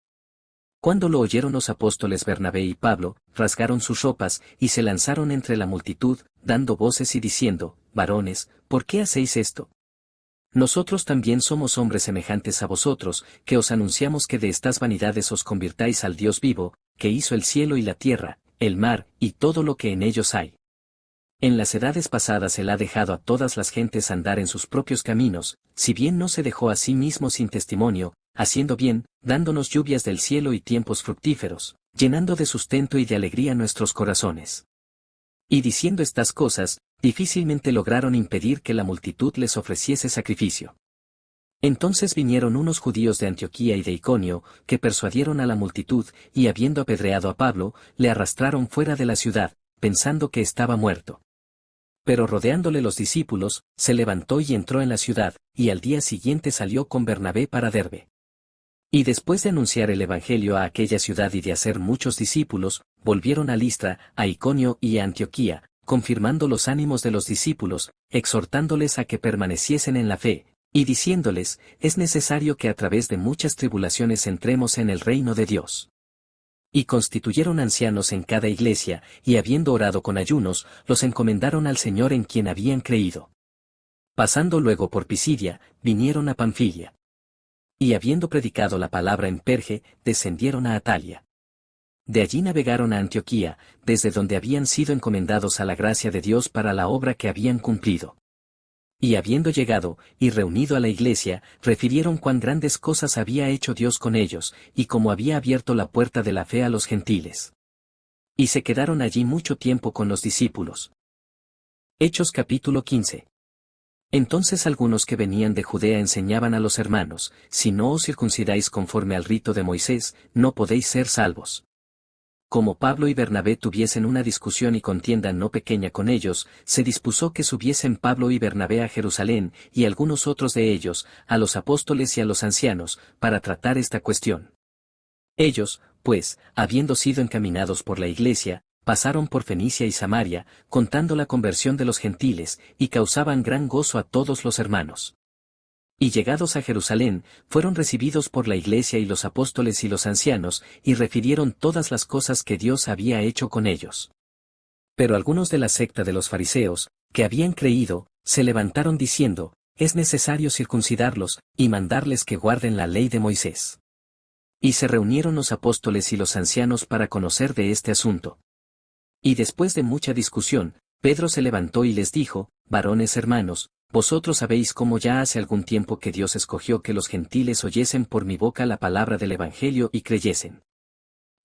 Cuando lo oyeron los apóstoles Bernabé y Pablo, rasgaron sus ropas, y se lanzaron entre la multitud, dando voces y diciendo, varones, ¿por qué hacéis esto? Nosotros también somos hombres semejantes a vosotros, que os anunciamos que de estas vanidades os convirtáis al Dios vivo, que hizo el cielo y la tierra, el mar, y todo lo que en ellos hay. En las edades pasadas él ha dejado a todas las gentes andar en sus propios caminos, si bien no se dejó a sí mismo sin testimonio, haciendo bien, dándonos lluvias del cielo y tiempos fructíferos, llenando de sustento y de alegría nuestros corazones. Y diciendo estas cosas, difícilmente lograron impedir que la multitud les ofreciese sacrificio. Entonces vinieron unos judíos de Antioquía y de Iconio, que persuadieron a la multitud, y habiendo apedreado a Pablo, le arrastraron fuera de la ciudad, pensando que estaba muerto. Pero rodeándole los discípulos, se levantó y entró en la ciudad, y al día siguiente salió con Bernabé para Derbe. Y después de anunciar el Evangelio a aquella ciudad y de hacer muchos discípulos, volvieron a Listra, a Iconio y a Antioquía, confirmando los ánimos de los discípulos, exhortándoles a que permaneciesen en la fe, y diciéndoles, es necesario que a través de muchas tribulaciones entremos en el reino de Dios. Y constituyeron ancianos en cada iglesia, y habiendo orado con ayunos, los encomendaron al Señor en quien habían creído. Pasando luego por Pisidia, vinieron a Panfilia. Y habiendo predicado la palabra en Perge, descendieron a Atalia. De allí navegaron a Antioquía, desde donde habían sido encomendados a la gracia de Dios para la obra que habían cumplido. Y habiendo llegado, y reunido a la iglesia, refirieron cuán grandes cosas había hecho Dios con ellos, y cómo había abierto la puerta de la fe a los gentiles. Y se quedaron allí mucho tiempo con los discípulos. Hechos capítulo 15. Entonces algunos que venían de Judea enseñaban a los hermanos, si no os circuncidáis conforme al rito de Moisés, no podéis ser salvos. Como Pablo y Bernabé tuviesen una discusión y contienda no pequeña con ellos, se dispuso que subiesen Pablo y Bernabé a Jerusalén, y algunos otros de ellos, a los apóstoles y a los ancianos, para tratar esta cuestión. Ellos, pues, habiendo sido encaminados por la iglesia, pasaron por Fenicia y Samaria, contando la conversión de los gentiles, y causaban gran gozo a todos los hermanos. Y llegados a Jerusalén, fueron recibidos por la iglesia y los apóstoles y los ancianos, y refirieron todas las cosas que Dios había hecho con ellos. Pero algunos de la secta de los fariseos, que habían creído, se levantaron diciendo, es necesario circuncidarlos, y mandarles que guarden la ley de Moisés. Y se reunieron los apóstoles y los ancianos para conocer de este asunto. Y después de mucha discusión, Pedro se levantó y les dijo, varones hermanos, vosotros sabéis cómo ya hace algún tiempo que Dios escogió que los gentiles oyesen por mi boca la palabra del Evangelio y creyesen.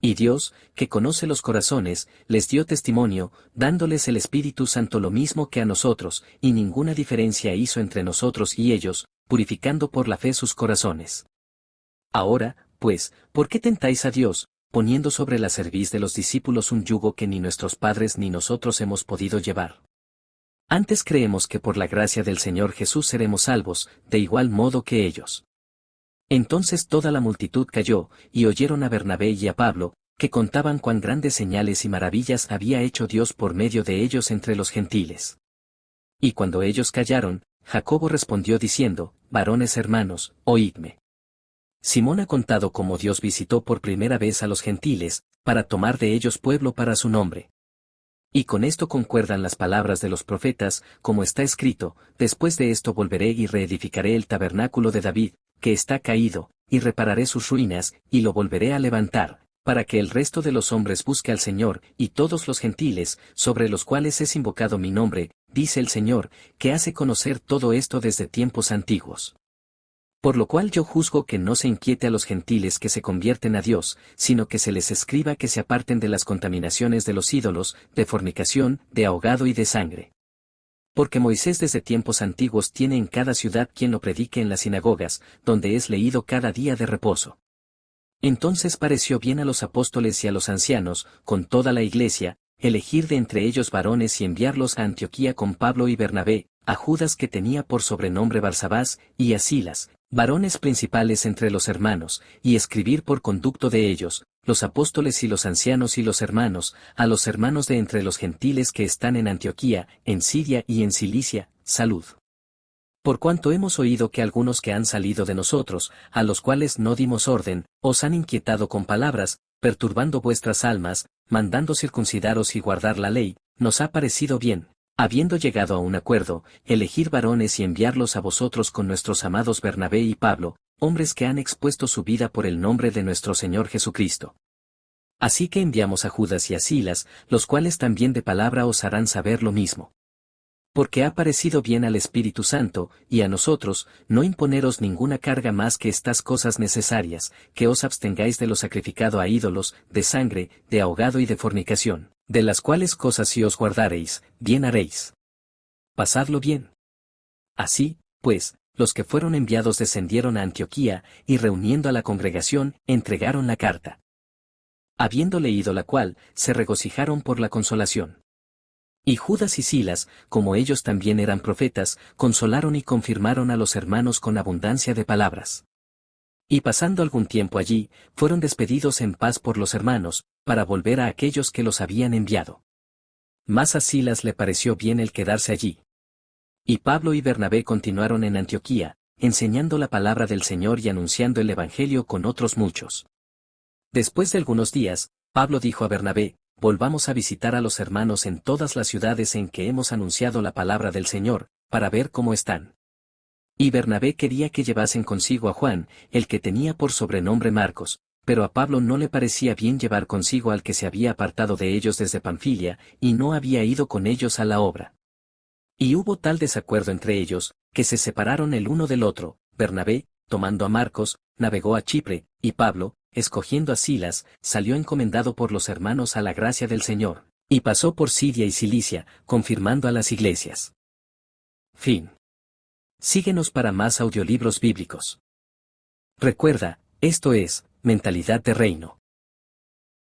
Y Dios, que conoce los corazones, les dio testimonio, dándoles el Espíritu Santo lo mismo que a nosotros, y ninguna diferencia hizo entre nosotros y ellos, purificando por la fe sus corazones. Ahora, pues, ¿por qué tentáis a Dios, poniendo sobre la cerviz de los discípulos un yugo que ni nuestros padres ni nosotros hemos podido llevar? Antes creemos que por la gracia del Señor Jesús seremos salvos, de igual modo que ellos. Entonces toda la multitud cayó, y oyeron a Bernabé y a Pablo, que contaban cuán grandes señales y maravillas había hecho Dios por medio de ellos entre los gentiles. Y cuando ellos callaron, Jacobo respondió diciendo, varones hermanos, oídme. Simón ha contado cómo Dios visitó por primera vez a los gentiles, para tomar de ellos pueblo para su nombre. Y con esto concuerdan las palabras de los profetas, como está escrito, después de esto volveré y reedificaré el tabernáculo de David, que está caído, y repararé sus ruinas, y lo volveré a levantar, para que el resto de los hombres busque al Señor, y todos los gentiles, sobre los cuales es invocado mi nombre, dice el Señor, que hace conocer todo esto desde tiempos antiguos. Por lo cual yo juzgo que no se inquiete a los gentiles que se convierten a Dios, sino que se les escriba que se aparten de las contaminaciones de los ídolos, de fornicación, de ahogado y de sangre. Porque Moisés desde tiempos antiguos tiene en cada ciudad quien lo predique en las sinagogas, donde es leído cada día de reposo. Entonces pareció bien a los apóstoles y a los ancianos, con toda la iglesia, elegir de entre ellos varones y enviarlos a Antioquía con Pablo y Bernabé, a Judas que tenía por sobrenombre Barsabás, y a Silas, varones principales entre los hermanos, y escribir por conducto de ellos, los apóstoles y los ancianos y los hermanos, a los hermanos de entre los gentiles que están en Antioquía, en Siria y en Cilicia, salud. Por cuanto hemos oído que algunos que han salido de nosotros, a los cuales no dimos orden, os han inquietado con palabras, perturbando vuestras almas, mandando circuncidaros y guardar la ley, nos ha parecido bien, habiendo llegado a un acuerdo, elegir varones y enviarlos a vosotros con nuestros amados Bernabé y Pablo, hombres que han expuesto su vida por el nombre de nuestro Señor Jesucristo. Así que enviamos a Judas y a Silas, los cuales también de palabra os harán saber lo mismo. Porque ha parecido bien al Espíritu Santo, y a nosotros, no imponeros ninguna carga más que estas cosas necesarias, que os abstengáis de lo sacrificado a ídolos, de sangre, de ahogado y de fornicación, de las cuales cosas si os guardareis, bien haréis. Pasadlo bien. Así, pues, los que fueron enviados descendieron a Antioquía, y reuniendo a la congregación, entregaron la carta. Habiendo leído la cual, se regocijaron por la consolación. Y Judas y Silas, como ellos también eran profetas, consolaron y confirmaron a los hermanos con abundancia de palabras. Y pasando algún tiempo allí, fueron despedidos en paz por los hermanos, para volver a aquellos que los habían enviado. Mas a Silas le pareció bien el quedarse allí. Y Pablo y Bernabé continuaron en Antioquía, enseñando la palabra del Señor y anunciando el Evangelio con otros muchos. Después de algunos días, Pablo dijo a Bernabé, volvamos a visitar a los hermanos en todas las ciudades en que hemos anunciado la palabra del Señor, para ver cómo están. Y Bernabé quería que llevasen consigo a Juan, el que tenía por sobrenombre Marcos, pero a Pablo no le parecía bien llevar consigo al que se había apartado de ellos desde Panfilia, y no había ido con ellos a la obra. Y hubo tal desacuerdo entre ellos, que se separaron el uno del otro. Bernabé, tomando a Marcos, navegó a Chipre, y Pablo, escogiendo a Silas, salió encomendado por los hermanos a la gracia del Señor, y pasó por Siria y Cilicia, confirmando a las iglesias. Fin. Síguenos para más audiolibros bíblicos. Recuerda, esto es, Mentalidad de Reino.